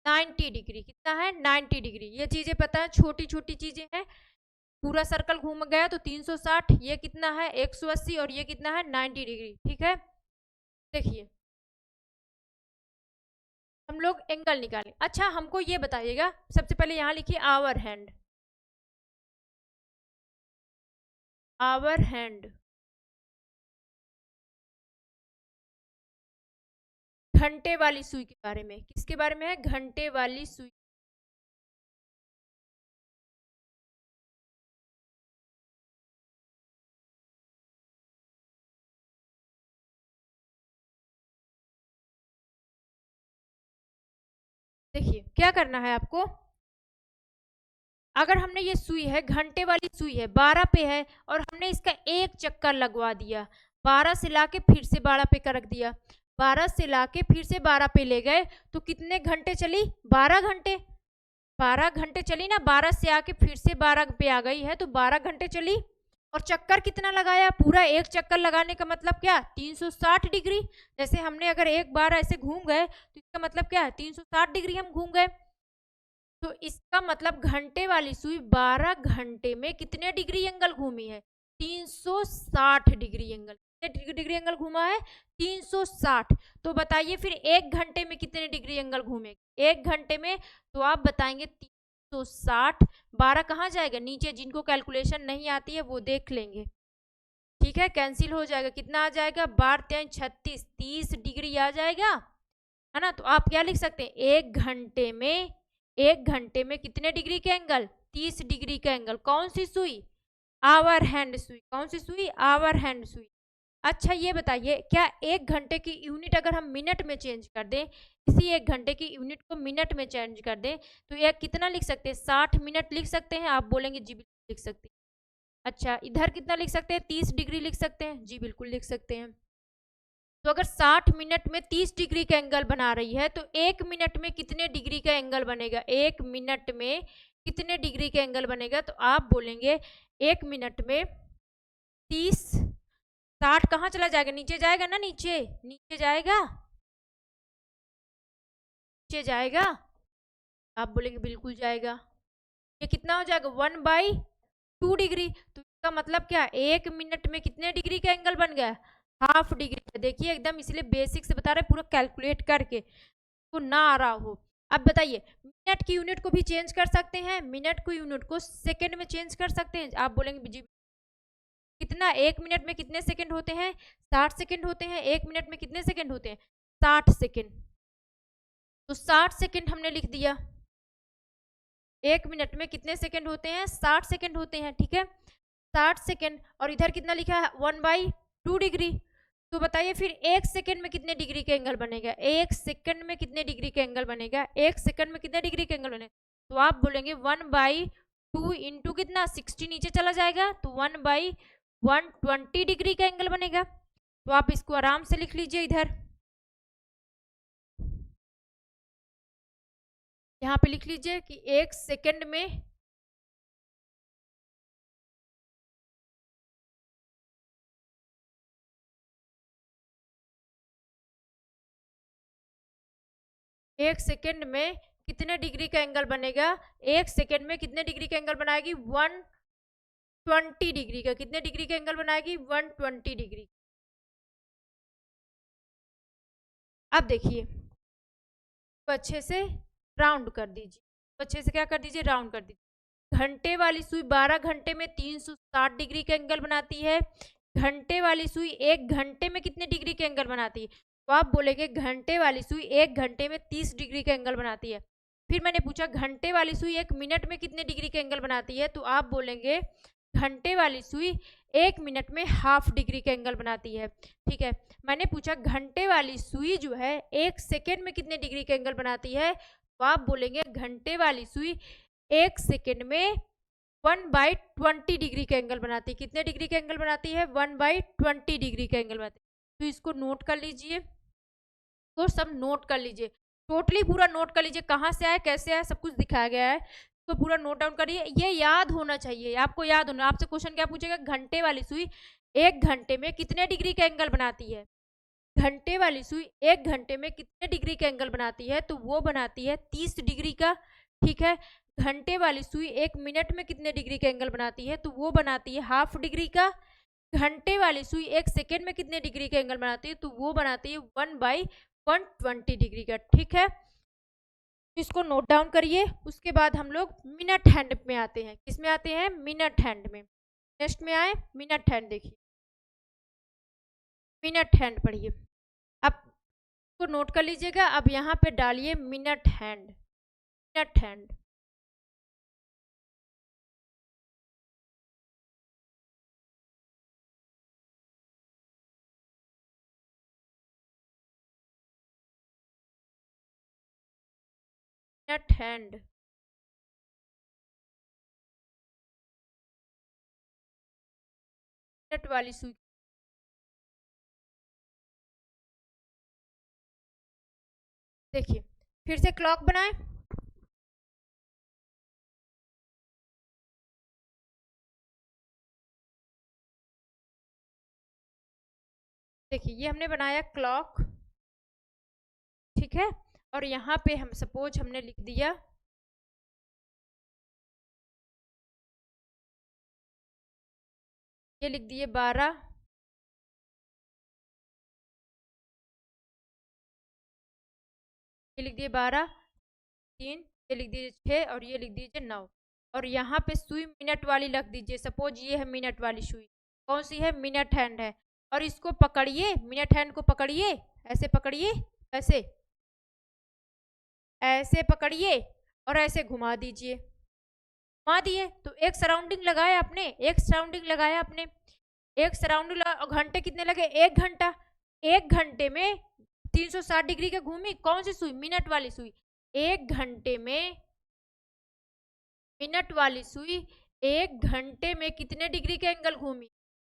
90 डिग्री। कितना है? 90 डिग्री। ये चीजें पता है, छोटी छोटी चीजें हैं। पूरा सर्कल घूम गया तो 360, ये कितना है? 180 और ये कितना है? 90 डिग्री, ठीक है। देखिए हम लोग एंगल निकालें। अच्छा हमको ये बताइएगा, सबसे पहले यहाँ लिखिए आवर हैंड, आवर हैंड। घंटे वाली सुई के बारे में, किसके बारे में है? घंटे वाली सुई। देखिए क्या करना है आपको, अगर हमने ये सुई है, घंटे वाली सुई है, 12 पे है और हमने इसका एक चक्कर लगवा दिया, 12 से लाके फिर से 12 पे का रख दिया, 12 से लाके फिर से 12 पे ले गए तो कितने घंटे चली? 12 घंटे। 12 घंटे चली ना, 12 से आके फिर से 12 पे आ गई है तो 12 घंटे चली। और चक्कर कितना लगाया? पूरा एक चक्कर लगाने का मतलब क्या? 360 डिग्री। जैसे हमने अगर एक बार ऐसे घूम गए तो इसका मतलब क्या है? 360 डिग्री हम घूम गए। तो इसका मतलब घंटे वाली सुई 12 घंटे में कितने डिग्री एंगल घूमी है? 360 डिग्री एंगल। कितने डिग्री एंगल घूमा है? 360। तो बताइए फिर एक घंटे में कितने डिग्री एंगल घूमेगी? एक घंटे में तो आप बताएंगे 360, 12 कहाँ जाएगा? नीचे। जिनको कैलकुलेशन नहीं आती है वो देख लेंगे, ठीक है। कैंसिल हो जाएगा, कितना आ जाएगा? 12 3 36, 30 डिग्री आ जाएगा, है ना। तो आप क्या लिख सकते हैं? एक घंटे में कितने डिग्री के एंगल? 30 डिग्री का एंगल। कौन सी सुई? आवर हैंड सुई। कौन सी सुई? आवर हैंड सुई। अच्छा ये बताइए, क्या एक घंटे की यूनिट अगर हम मिनट में चेंज कर दें, इसी एक घंटे की यूनिट को मिनट में चेंज कर दें तो यह कितना लिख सकते हैं? 60 मिनट लिख सकते हैं? आप बोलेंगे जी बिल्कुल लिख सकते हैं। अच्छा इधर कितना लिख सकते हैं? 30 डिग्री लिख सकते हैं? जी बिल्कुल लिख सकते हैं। तो अगर 60 मिनट में 30 डिग्री का एंगल बना रही है तो एक मिनट में कितने डिग्री का एंगल बनेगा? एक मिनट में कितने डिग्री का एंगल बनेगा? तो आप बोलेंगे एक मिनट में 30, 60 कहाँ चला जाएगा? नीचे जाएगा ना, नीचे, नीचे जाएगा, नीचे जाएगा। आप बोलेंगे बिल्कुल जाएगा। ये कितना हो जाएगा? 1/2 डिग्री। तो इसका मतलब क्या? एक मिनट में कितने डिग्री का एंगल बन गया? हाफ डिग्री है। देखिए एकदम इसलिए बेसिक से बता रहे पूरा कैलकुलेट करके तो ना आ रहा हो। अब बताइए मिनट की यूनिट को भी चेंज कर सकते हैं, मिनट को यूनिट को सेकंड में चेंज कर सकते हैं। आप बोलेंगे जी कितना, 1 मिनट में कितने सेकंड होते हैं? 60 सेकंड होते हैं। 1 मिनट में कितने सेकंड होते हैं? 60 सेकंड। तो 60 सेकंड हमने लिख दिया। 1 मिनट में कितने सेकंड होते हैं? 60 सेकंड होते हैं, ठीक है। 60 सेकंड और इधर कितना लिखा है? 1/2 डिग्री। तो बताइए फिर 1 सेकंड में कितने डिग्री के एंगल बनेगा? 1 सेकंड में कितने डिग्री के एंगल बनेगा? 1 सेकंड में कितने डिग्री के एंगल बनेगा? तो आप बोलेंगे 1/2 इंटू कितना, 60 नीचे चला जाएगा तो 1/120 डिग्री का एंगल बनेगा। तो आप इसको आराम से लिख लीजिए इधर, यहाँ पे लिख लीजिए कि 1 सेकंड में 1 सेकंड में कितने डिग्री का एंगल बनेगा? 1 सेकंड में कितने डिग्री का एंगल बनाएगी? 120 डिग्री का। कितने डिग्री का एंगल बनाएगी? 120 डिग्री। अब देखिए तो अच्छे से राउंड कर दीजिए, तो अच्छे से क्या कर दीजिए? राउंड कर दीजिए। घंटे वाली सुई 12 घंटे में 360 डिग्री का एंगल बनाती है। घंटे वाली सुई 1 घंटे में कितने डिग्री के एंगल बनाती है? तो आप बोलेंगे घंटे वाली सुई 1 घंटे में 30 डिग्री का एंगल बनाती है। फिर मैंने पूछा घंटे वाली सुई 1 मिनट में कितने डिग्री के एंगल बनाती है? तो आप बोलेंगे घंटे वाली सुई 1 मिनट में हाफ डिग्री का एंगल बनाती है, ठीक है। मैंने पूछा घंटे वाली सुई जो है 1 सेकेंड में कितने डिग्री का एंगल बनाती है? तो आप बोलेंगे घंटे वाली सुई 1 सेकेंड में 1/20 डिग्री का एंगल बनाती है। कितने डिग्री का एंगल बनाती है? 1/20 डिग्री का एंगल बनाती है। तो इसको नोट कर लीजिए, तो सब नोट कर लीजिए, टोटली पूरा नोट कर लीजिए, कहाँ से आया कैसे आया सब कुछ दिखाया गया है। तो पूरा नोट डाउन करिए, ये याद होना चाहिए, आपको याद होना। आपसे क्वेश्चन क्या पूछेगा? घंटे वाली सुई 1 घंटे में कितने डिग्री का एंगल बनाती है? घंटे वाली सुई 1 घंटे में कितने डिग्री का एंगल बनाती है? तो वो बनाती है 30 डिग्री का, ठीक है। घंटे वाली सुई 1 मिनट में कितने डिग्री का एंगल बनाती है? तो वो बनाती है हाफ डिग्री का। घंटे वाली सुई 1 सेकेंड में कितने डिग्री का एंगल बनाती है? तो वो बनाती है 1/120 डिग्री का, ठीक है। इसको नोट डाउन करिए। उसके बाद हम लोग मिनट हैंड में आते हैं। किस में आते हैं? मिनट हैंड में। नेक्स्ट में आए मिनट हैंड। देखिए मिनट हैंड पढ़िए, अब को नोट कर लीजिएगा। अब यहाँ पे डालिए minute hand, minute hand. Minute hand, minute वाली सुई। देखिए फिर से क्लॉक बनाए, देखिए ये हमने बनाया क्लॉक, ठीक है। और यहाँ पे हम सपोज हमने लिख दिया ये लिख दिए 12, ये लिख दिए 12, 3, ये लिख दीजिए 6 और ये लिख दीजिए 9। और यहाँ पे सुई मिनट वाली रख दीजिए। सपोज ये है मिनट वाली सुई, कौन सी है? मिनट हैंड है। और इसको पकड़िए, मिनट हैंड को पकड़िए, ऐसे पकड़िए, ऐसे ऐसे पकड़िए और ऐसे घुमा दीजिए। घुमा दिए तो एक सराउंडिंग लगाया आपने, एक सराउंडिंग लगाया आपने, एक सराउंडिंग घंटे कितने लगे? 1 घंटा। 1 घंटे में 360 डिग्री के घूमी, कौन सी सुई? मिनट वाली सुई। 1 घंटे में मिनट वाली सुई 1 घंटे में कितने डिग्री के एंगल घूमी?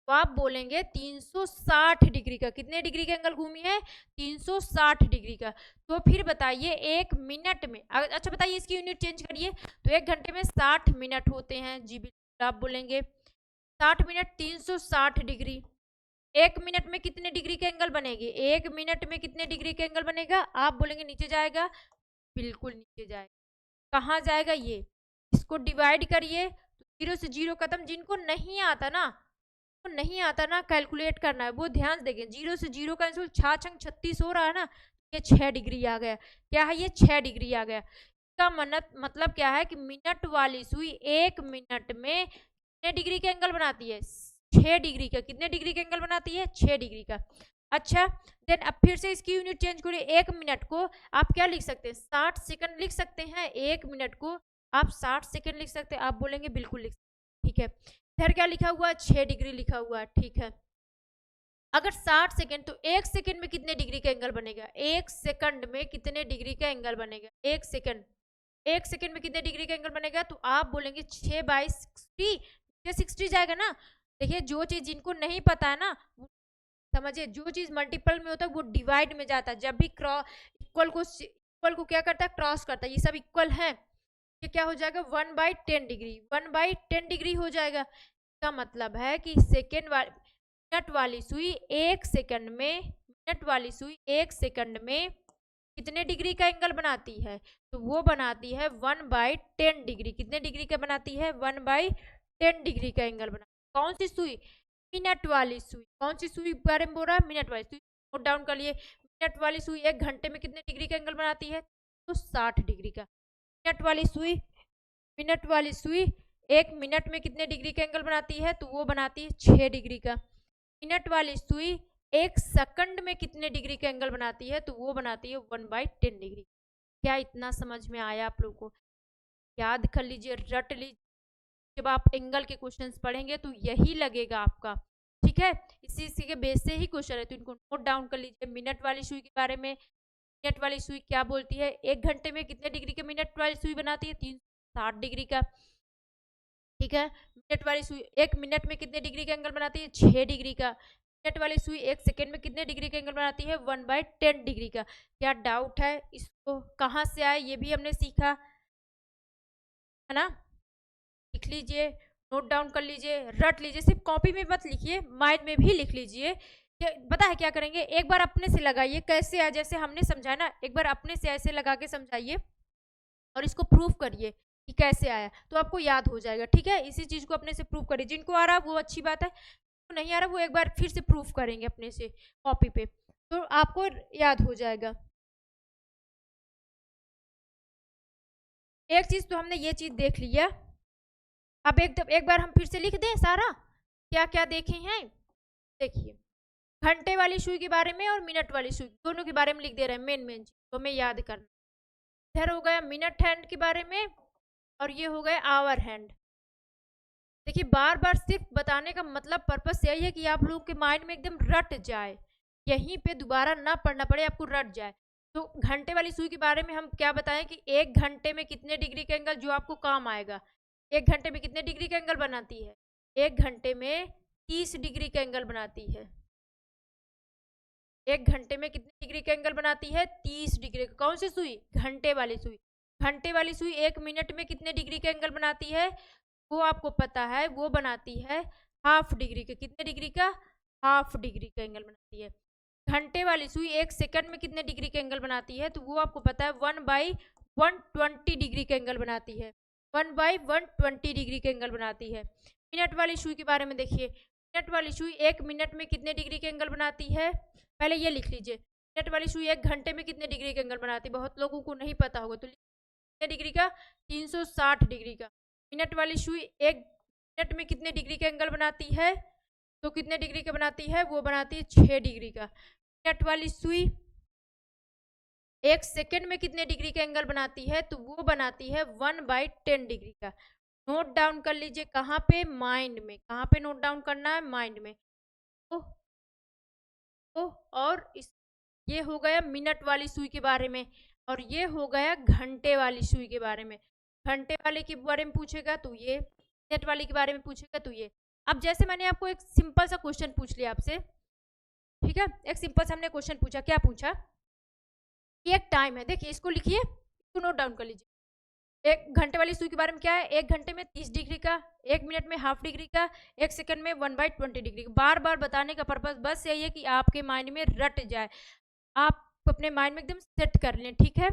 तो आप बोलेंगे 360 डिग्री का। कितने डिग्री का एंगल घूमी है? 360 डिग्री का। तो फिर बताइए 1 मिनट में, अच्छा बताइए इसकी यूनिट चेंज करिए। तो 1 घंटे में 60 मिनट होते हैं, जी बिल्कुल आप बोलेंगे 60 मिनट 360 डिग्री। 1 मिनट में कितने डिग्री के एंगल बनेगी? 1 मिनट में कितने डिग्री के एंगल बनेगा? आप बोलेंगे नीचे जाएगा, बिल्कुल नीचे जाएगा। कहाँ जाएगा? ये इसको डिवाइड करिए, 0 से 0 खत्म। जिनको नहीं आता ना तो नहीं आता ना कैलकुलेट करना है वो ध्यान से देखें, 0 से 0 कैंसिल, 6 छंग 36 हो रहा है ना, ये 6 डिग्री आ गया। क्या है ये 6 डिग्री आ गया। इसका मतलब क्या है कि मिनट वाली सुई 1 मिनट में कितने डिग्री के एंगल बनाती है, 6 डिग्री का। कितने डिग्री के एंगल बनाती है, 6 डिग्री का। अच्छा देन अब फिर से इसकी यूनिट चेंज करिए, 1 मिनट को आप क्या लिख सकते हैं, 60 सेकंड लिख सकते हैं। 1 मिनट को आप 60 सेकंड लिख सकते हैं। आप बोलेंगे बिल्कुल लिख सकते, ठीक है। इधर क्या लिखा हुआ है, 6 डिग्री लिखा हुआ है, ठीक है। अगर 60 सेकंड तो 1 सेकंड में कितने डिग्री का एंगल बनेगा, 1 सेकंड में कितने डिग्री का एंगल बनेगा, 1 सेकंड, 1 सेकंड में कितने डिग्री का एंगल बनेगा। तो आप बोलेंगे 6 बाई 60, 60 जाएगा ना। देखिए जो चीज जिनको नहीं पता है ना, समझिए जो चीज मल्टीपल में होता है वो डिवाइड में जाता है। जब भी इक्वल को क्या करता है, क्रॉस करता है। ये सब इक्वल है, ये क्या हो जाएगा 1/10 डिग्री, 1/10 डिग्री हो जाएगा। इसका मतलब है कि मिनट वाली सुई 1 सेकंड में, मिनट वाली सुई 1 सेकंड में कितने डिग्री का एंगल बनाती है, तो वो बनाती है 1/10 डिग्री। कितने डिग्री का बनाती है, 1/10 डिग्री का एंगल बनाती है। कौन सी सुई, मिनट वाली सुई। कौन सी सुई बारे में बोल रहा है, मिनट वाली सुई। नोट डाउन कर लिए, मिनट वाली सुई 1 घंटे में कितने डिग्री का एंगल बनाती है, तो 60 डिग्री का। मिनट वाली सुई, मिनट वाली सुई 1 मिनट में कितने डिग्री का एंगल बनाती है, तो वो बनाती है 6 डिग्री का। मिनट वाली सुई 1 सेकंड में कितने डिग्री का एंगल बनाती है, तो वो बनाती है 1/10 डिग्री। क्या इतना समझ में आया आप लोगों को, याद कर लीजिए, रट लीजिए। जब आप एंगल के क्वेश्चंस पढ़ेंगे तो यही लगेगा आपका, ठीक है। इसी के बेस से ही क्वेश्चन है, तो इनको नोट डाउन कर लीजिए। मिनट वाली सुई के बारे में, मिनट वाली सुई क्या बोलती है, 1 घंटे में कितने डिग्री के मिनट वाली सुई बनाती है, 360 डिग्री का, ठीक है। मिनट वाली सुई 1 मिनट में कितने डिग्री का एंगल बनाती है, 6 डिग्री का। मिनट वाली सुई 1 सेकेंड में कितने डिग्री का एंगल बनाती है, 1/10 डिग्री का। क्या डाउट है, इसको कहाँ से आए ये भी हमने सीखा है ना। लिख लीजिए, नोट डाउन कर लीजिए, रट लीजिए। सिर्फ कॉपी में मत लिखिए, माइंड में भी लिख लीजिए। पता है क्या करेंगे, एक बार अपने से लगाइए कैसे आया, जैसे हमने समझाया ना, एक बार अपने से ऐसे लगा के समझाइए और इसको प्रूफ करिए कि कैसे आया, तो आपको याद हो जाएगा, ठीक है। इसी चीज को अपने से प्रूफ करिए। जिनको आ रहा वो अच्छी बात है, तो नहीं आ रहा वो एक बार फिर से प्रूफ करेंगे अपने से कॉपी पे, तो आपको याद हो जाएगा। एक चीज तो हमने ये चीज देख लिया, अब एक बार हम फिर से लिख दें सारा क्या क्या देखे हैं। देखिए घंटे वाली सुई के बारे में और मिनट वाली सुई दोनों के बारे में लिख दे रहे हैं, मेन मेन चीज तो हमें याद करना। इधर हो गया मिनट हैंड के बारे में और ये हो गया आवर हैंड। देखिए बार बार सिर्फ बताने का मतलब पर्पस यही है कि आप लोगों के माइंड में एकदम रट जाए, यहीं पे दोबारा ना पढ़ना पड़े, आपको रट जाए। तो घंटे वाली सुई के बारे में हम क्या बताएं कि 1 घंटे में कितने डिग्री का एंगल, जो आपको काम आएगा। 1 घंटे में कितने डिग्री का एंगल बनाती है, 1 घंटे में 30 डिग्री का एंगल बनाती है। 1 घंटे में कितने डिग्री का एंगल बनाती है, 30 डिग्री का। कौन सी सुई, घंटे वाली सुई। घंटे वाली सुई 1 मिनट में कितने डिग्री का एंगल बनाती है, वो आपको पता है, वो बनाती है हाफ डिग्री का। कितने डिग्री का, हाफ डिग्री का एंगल बनाती है। घंटे वाली सुई 1 सेकंड में कितने डिग्री का एंगल बनाती है, तो वो आपको पता है 1/120 डिग्री का एंगल बनाती है। 1/120 डिग्री का एंगल बनाती है। मिनट वाली सुई के बारे में देखिए, मिनट वाली सुई 1 मिनट में कितने डिग्री का एंगल बनाती है, पहले ये लिख लीजिए। मिनट वाली सुई 1 घंटे में कितने डिग्री का एंगल बनाती है, बहुत लोगों को नहीं पता होगा, तो कितने डिग्री का, 360 डिग्री का। मिनट वाली सुई 1 मिनट में कितने डिग्री का एंगल बनाती है, तो कितने डिग्री का बनाती है, वो बनाती है 6 डिग्री का। मिनट वाली सुई 1 सेकेंड में कितने डिग्री का एंगल बनाती है, तो वो बनाती है 1/10 डिग्री का। नोट डाउन कर लीजिए, कहाँ पे, माइंड में। कहाँ पे नोट डाउन करना है, माइंड में। और ये हो गया मिनट वाली सुई के बारे में, और ये हो गया घंटे वाली सुई के बारे में। घंटे वाले के बारे में पूछेगा तो ये, मिनट वाली के बारे में पूछेगा तो ये। अब जैसे मैंने आपको एक सिंपल सा क्वेश्चन पूछ लिया आपसे, ठीक है, एक सिंपल सा हमने क्वेश्चन पूछा, क्या पूछा, एक टाइम है, देखिए इसको लिखिए, इसको नोट डाउन कर लीजिए। 1 घंटे वाली सुई के बारे में क्या है, 1 घंटे में 30 डिग्री का, 1 मिनट में हाफ डिग्री का, 1 सेकंड में 1/20 डिग्री का। बार बार बताने का पर्पस बस यही है कि आपके माइंड में रट जाए, आप अपने माइंड में एकदम सेट कर लें, ठीक है।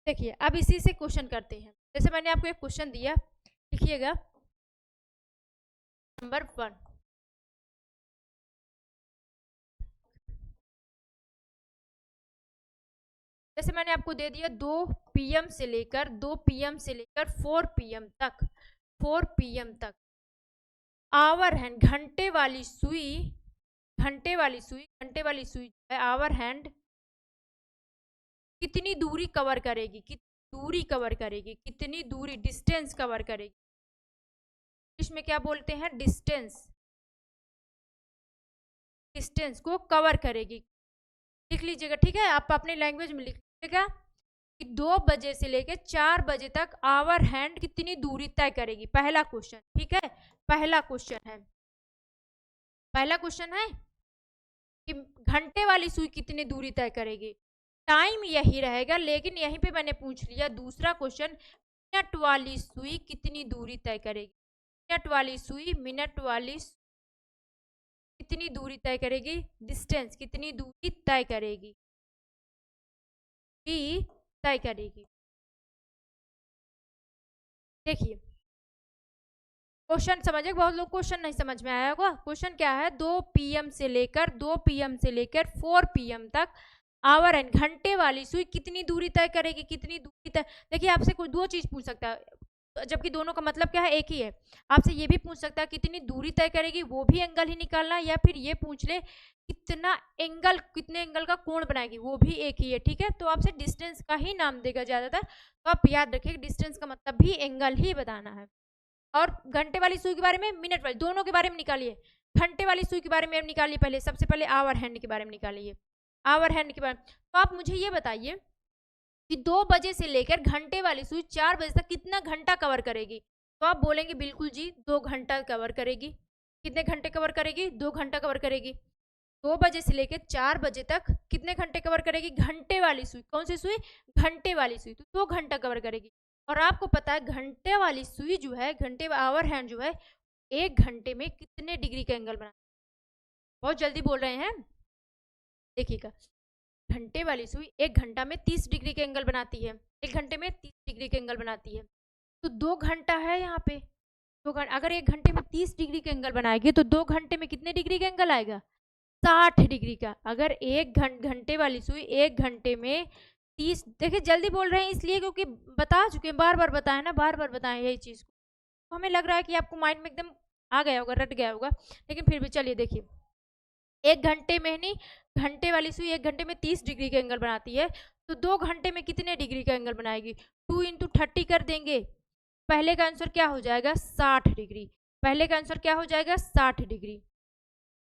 देखिए अब इसी से क्वेश्चन करते हैं। जैसे मैंने आपको एक क्वेश्चन दिया, लिखिएगा नंबर 1। जैसे मैंने आपको दे दिया 2 PM से लेकर 4 PM तक, 4 PM तक आवर हैंड घंटे वाली सुई जो है आवर हैंड कितनी दूरी कवर करेगी, कितनी दूरी डिस्टेंस कवर करेगी। इसमें क्या बोलते हैं, डिस्टेंस को कवर करेगी। लिख लीजिएगा, ठीक है, आप अपने लैंग्वेज में लिख लीजिएगा कि 2 बजे से लेकर 4 बजे तक आवर हैंड कितनी दूरी तय करेगी। पहला क्वेश्चन, ठीक है, पहला क्वेश्चन है कि घंटे वाली सुई कितनी दूरी तय करेगी। टाइम यही रहेगा, लेकिन यहीं पे मैंने पूछ लिया दूसरा क्वेश्चन, मिनट वाली सुई कितनी दूरी तय करेगी। मिनट वाली सुई कितनी दूरी तय करेगी, डिस्टेंस कितनी दूरी तय करेगी, देखिए क्वेश्चन समझिए, बहुत लोग क्वेश्चन नहीं समझ में आया होगा। क्वेश्चन क्या है, 2 PM से लेकर 4 PM तक आवर एंड घंटे वाली सुई कितनी दूरी तय करेगी, देखिए आपसे कोई 2 चीज पूछ सकता है, जबकि दोनों का मतलब क्या है, एक ही है। आपसे ये भी पूछ सकता है कितनी दूरी तय करेगी, वो भी एंगल ही निकालना, या फिर ये पूछ ले कितने एंगल का कोण बनाएगी, वो भी एक ही है, ठीक है। तो आपसे डिस्टेंस का ही नाम देगा ज्यादातर, तो आप याद रखिए डिस्टेंस का मतलब भी एंगल ही बताना है। और घंटे वाली सुई के बारे में, मिनट वाली, दोनों के बारे में निकालिए। घंटे वाली सुई के बारे में निकालिए, पहले सबसे पहले आवर हैंड के बारे में निकालिए, आवर हैंड के बारे में। तो आप मुझे ये बताइए कि 2 बजे से लेकर घंटे वाली सुई 4 बजे तक कितना घंटा कवर करेगी। तो आप बोलेंगे बिल्कुल जी 2 घंटा कवर करेगी। कितने घंटे कवर करेगी, 2 घंटा कवर करेगी। 2 बजे से लेकर 4 बजे तक कितने घंटे कवर करेगी, घंटे वाली सुई, कौन सी सुई, घंटे वाली सुई, तो 2 घंटा कवर करेगी। और आपको पता है घंटे वाली सुई जो है, घंटे आवर हैंड जो है, 1 घंटे में कितने डिग्री का एंगल बना, बहुत जल्दी बोल रहे हैं, देखिएगा घंटे वाली सुई 1 घंटा में 30 डिग्री का एंगल बनाती है, 1 घंटे में 30 डिग्री का एंगल बनाती है। तो 2 घंटा है यहाँ पे, 2 घंटा, अगर 1 घंटे में 30 डिग्री का एंगल बनाएगी तो 2 घंटे में कितने डिग्री का एंगल आएगा, 60 डिग्री का। अगर 1 घंटे वाली सुई 1 घंटे में 30, देखिए जल्दी बोल रहे हैं इसलिए क्योंकि बता चुके हैं, बार बार बताए ना, बार बार बताए यही चीज़ को, तो हमें लग रहा है कि आपको माइंड में एकदम आ गया होगा, रट गया होगा, लेकिन फिर भी चलिए देखिए, 1 घंटे में नहीं, घंटे वाली सुई 1 घंटे में 30 डिग्री का एंगल बनाती है, तो 2 घंटे में कितने डिग्री का एंगल बनाएगी, 2 × 30 कर देंगे, पहले का आंसर क्या हो जाएगा, 60 डिग्री। पहले का आंसर क्या हो जाएगा, 60 डिग्री।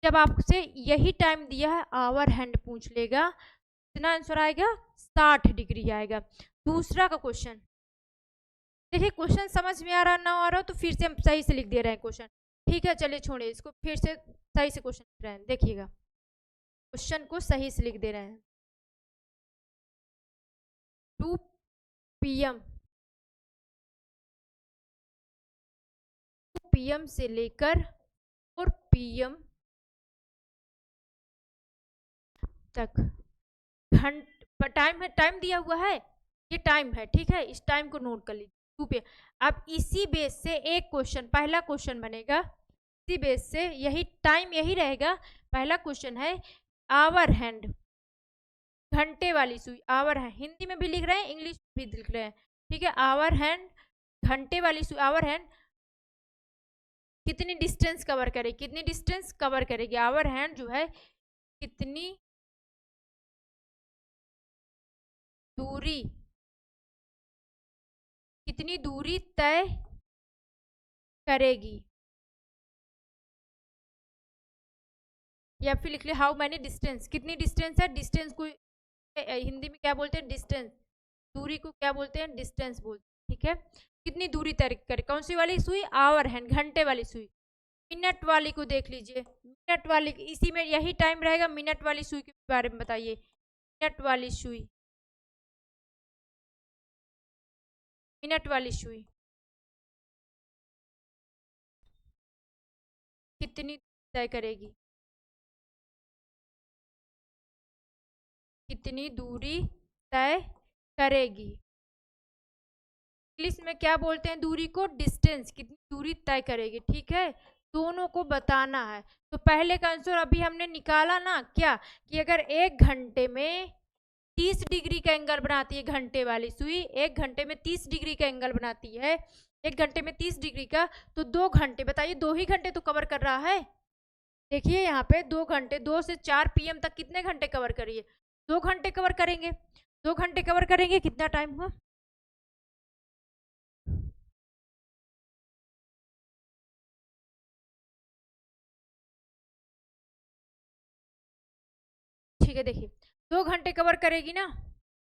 जब आपसे यही टाइम दिया है, आवर हैंड पूछ लेगा, कितना आंसर आएगा, 60 डिग्री आएगा। दूसरा का क्वेश्चन देखिए, क्वेश्चन समझ में आ रहा ना आ रहा हो तो फिर से हम सही से लिख दे रहे हैं क्वेश्चन, ठीक है। चलिए छोड़िए इसको, फिर से सही से क्वेश्चन लिख रहे हैं, देखिएगा क्वेश्चन को सही से लिख दे रहे हैं। 2 PM से लेकर 4 PM तक टाइम दिया हुआ है, ये टाइम है, ठीक है, इस टाइम को नोट कर लीजिए 2 पे। अब इसी बेस से एक क्वेश्चन, पहला क्वेश्चन बनेगा, इसी बेस से यही टाइम यही रहेगा। पहला क्वेश्चन है आवर हैंड, घंटे वाली सुई, आवर हैंड हिंदी में भी लिख रहे हैं, इंग्लिश में भी लिख रहे हैं, ठीक है। आवर हैंड, घंटे वाली सुई, आवर हैंड कितनी डिस्टेंस कवर करेगी, कितनी डिस्टेंस कवर करेगी, आवर हैंड जो है कितनी दूरी तय करेगी, या फिर लिख ले हाउ मैनी डिस्टेंस, कितनी डिस्टेंस है, डिस्टेंस को हिंदी में क्या बोलते हैं, डिस्टेंस, दूरी को क्या बोलते हैं, डिस्टेंस बोलते हैं, ठीक है। कितनी दूरी तय करे, कौन सी वाली सुई, आवर हैंड, घंटे वाली सुई। मिनट वाली को देख लीजिए, मिनट वाली इसी में यही टाइम रहेगा, मिनट वाली सुई के बारे में बताइए। मिनट वाली सुई, मिनट वाली सुई कितनी तय करेगी, कितनी दूरी तय करेगी। इंग्लिश में क्या बोलते हैं दूरी को, डिस्टेंस, कितनी दूरी तय करेगी, ठीक है। दोनों को बताना है। तो पहले का आंसर अभी हमने निकाला ना, क्या कि अगर 1 घंटे में 30 डिग्री का एंगल बनाती है घंटे वाली सुई, 1 घंटे में 30 डिग्री का एंगल बनाती है, 1 घंटे में 30 डिग्री का, तो 2 घंटे, बताइए 2 ही घंटे तो कवर कर रहा है। देखिए यहाँ पे 2 घंटे, 2 से 4 PM तक कितने घंटे कवर करिए, 2 घंटे कवर करेंगे, 2 घंटे कवर करेंगे, कितना टाइम हुआ, ठीक है। देखिए 2 घंटे कवर करेगी ना,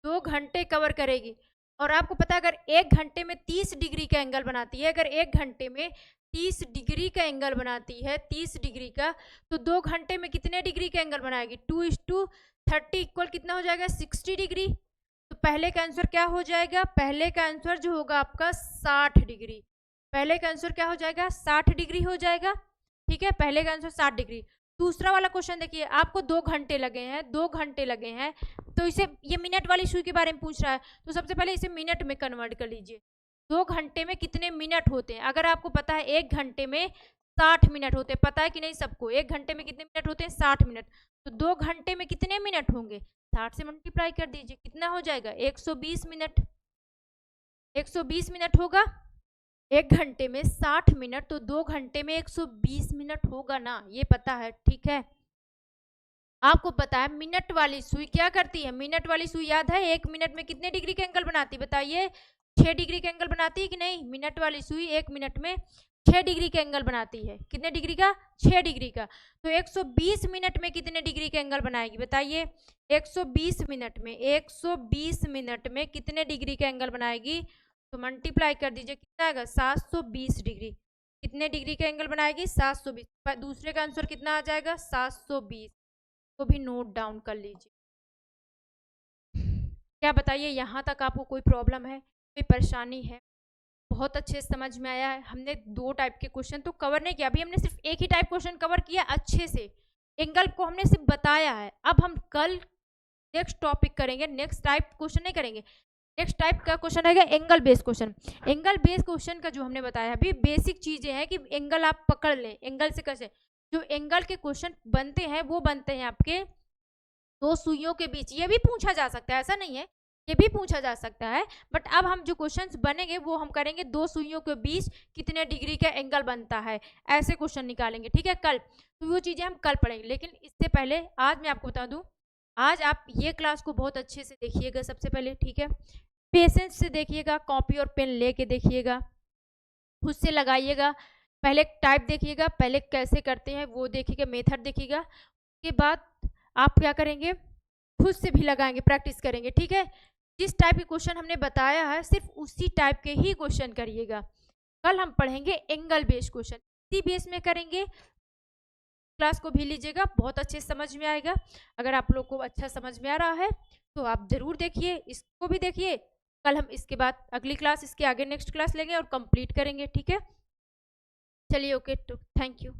2 घंटे कवर करेगी, और आपको पता है अगर 1 घंटे में 30 डिग्री का एंगल बनाती है, अगर 1 घंटे में 30 डिग्री का एंगल बनाती है, 30 डिग्री का, तो 2 घंटे में कितने डिग्री का एंगल बनाएगी, 2:30 इक्वल कितना हो जाएगा, 60 डिग्री। तो पहले का आंसर क्या हो जाएगा, पहले का आंसर जो होगा आपका 60 डिग्री, पहले का आंसर क्या हो जाएगा, 60 डिग्री हो जाएगा, ठीक है, पहले का आंसर 60 डिग्री। दूसरा वाला क्वेश्चन देखिए, आपको 2 घंटे लगे हैं, 2 घंटे लगे हैं, तो इसे, ये मिनट वाली सुई के बारे में पूछ रहा है, तो सबसे पहले इसे मिनट में कन्वर्ट कर लीजिए। 2 घंटे में कितने मिनट होते हैं, अगर आपको पता है 1 घंटे में 60 मिनट होते हैं, पता है कि नहीं सबको, 1 घंटे में कितने मिनट होते हैं, 60 मिनट, तो 2 घंटे में कितने मिनट होंगे, 60 से मल्टीप्लाई कर दीजिए, कितना हो जाएगा, 120 मिनट, 120 मिनट होगा। 1 घंटे में 60 मिनट, तो 2 घंटे में 120 मिनट होगा ना, ये पता है, ठीक है। आपको पता है मिनट वाली सुई क्या करती है, मिनट वाली सुई याद है 1 मिनट में कितने डिग्री का एंगल बनाती है, बताइए 6 डिग्री का एंगल बनाती है कि नहीं, मिनट वाली सुई 1 मिनट में 6 डिग्री का एंगल बनाती है, कितने डिग्री का, 6 डिग्री का, तो 120 मिनट में कितने डिग्री का एंगल बनाएगी, बताइए 120 मिनट में, 120 मिनट में कितने डिग्री का एंगल बनाएगी, तो मल्टीप्लाई कर दीजिए, कितना आएगा, 720 डिग्री, कितने डिग्री का एंगल बनाएगी, 720, दूसरे का आंसर कितना आ जाएगा, 720, को भी नोट डाउन कर लीजिए। क्या बताइए, यहाँ तक आपको कोई प्रॉब्लम है, कोई परेशानी है, बहुत अच्छे से समझ में आया है। हमने 2 टाइप के क्वेश्चन तो कवर नहीं किया, अभी हमने सिर्फ एक ही टाइप क्वेश्चन कवर किया अच्छे से, एंगल को हमने सिर्फ बताया है। अब हम कल नेक्स्ट टॉपिक करेंगे, नेक्स्ट टाइप क्वेश्चन नहीं करेंगे, नेक्स्ट टाइप का क्वेश्चन रहेगा angle based question. Angle based question का जो हमने बताया अभी बेसिक चीजें हैं कि एंगल आप पकड़ लें, एंगल से कैसे, जो एंगल के क्वेश्चन बनते हैं वो बनते हैं आपके 2 सुइयों के बीच, ये भी पूछा जा सकता है, ऐसा नहीं है, ये भी पूछा जा सकता है, बट अब हम जो क्वेश्चंस बनेंगे वो हम करेंगे 2 सुइयों के बीच कितने डिग्री का एंगल बनता है, ऐसे क्वेश्चन निकालेंगे, ठीक है कल। तो वो चीज़ें हम कल पढ़ेंगे, लेकिन इससे पहले आज मैं आपको बता दूं, आज आप ये क्लास को बहुत अच्छे से देखिएगा सबसे पहले, ठीक है, पेशेंस से देखिएगा, कॉपी और पेन लेके देखिएगा, खुद से लगाइएगा, पहले टाइप देखिएगा, पहले कैसे करते हैं वो देखिएगा, मेथड देखिएगा, उसके बाद आप क्या करेंगे, खुद से भी लगाएंगे, प्रैक्टिस करेंगे, ठीक है। जिस टाइप के क्वेश्चन हमने बताया है सिर्फ उसी टाइप के ही क्वेश्चन करिएगा। कल हम पढ़ेंगे एंगल बेस्ड क्वेश्चन, इसी बेस में करेंगे, क्लास को भी लीजिएगा, बहुत अच्छे समझ में आएगा। अगर आप लोग को अच्छा समझ में आ रहा है तो आप ज़रूर देखिए, इसको भी देखिए, कल हम इसके बाद अगली क्लास, इसके आगे नेक्स्ट क्लास लेंगे और कंप्लीट करेंगे, ठीक है। चलिए, ओके, तो थैंक यू।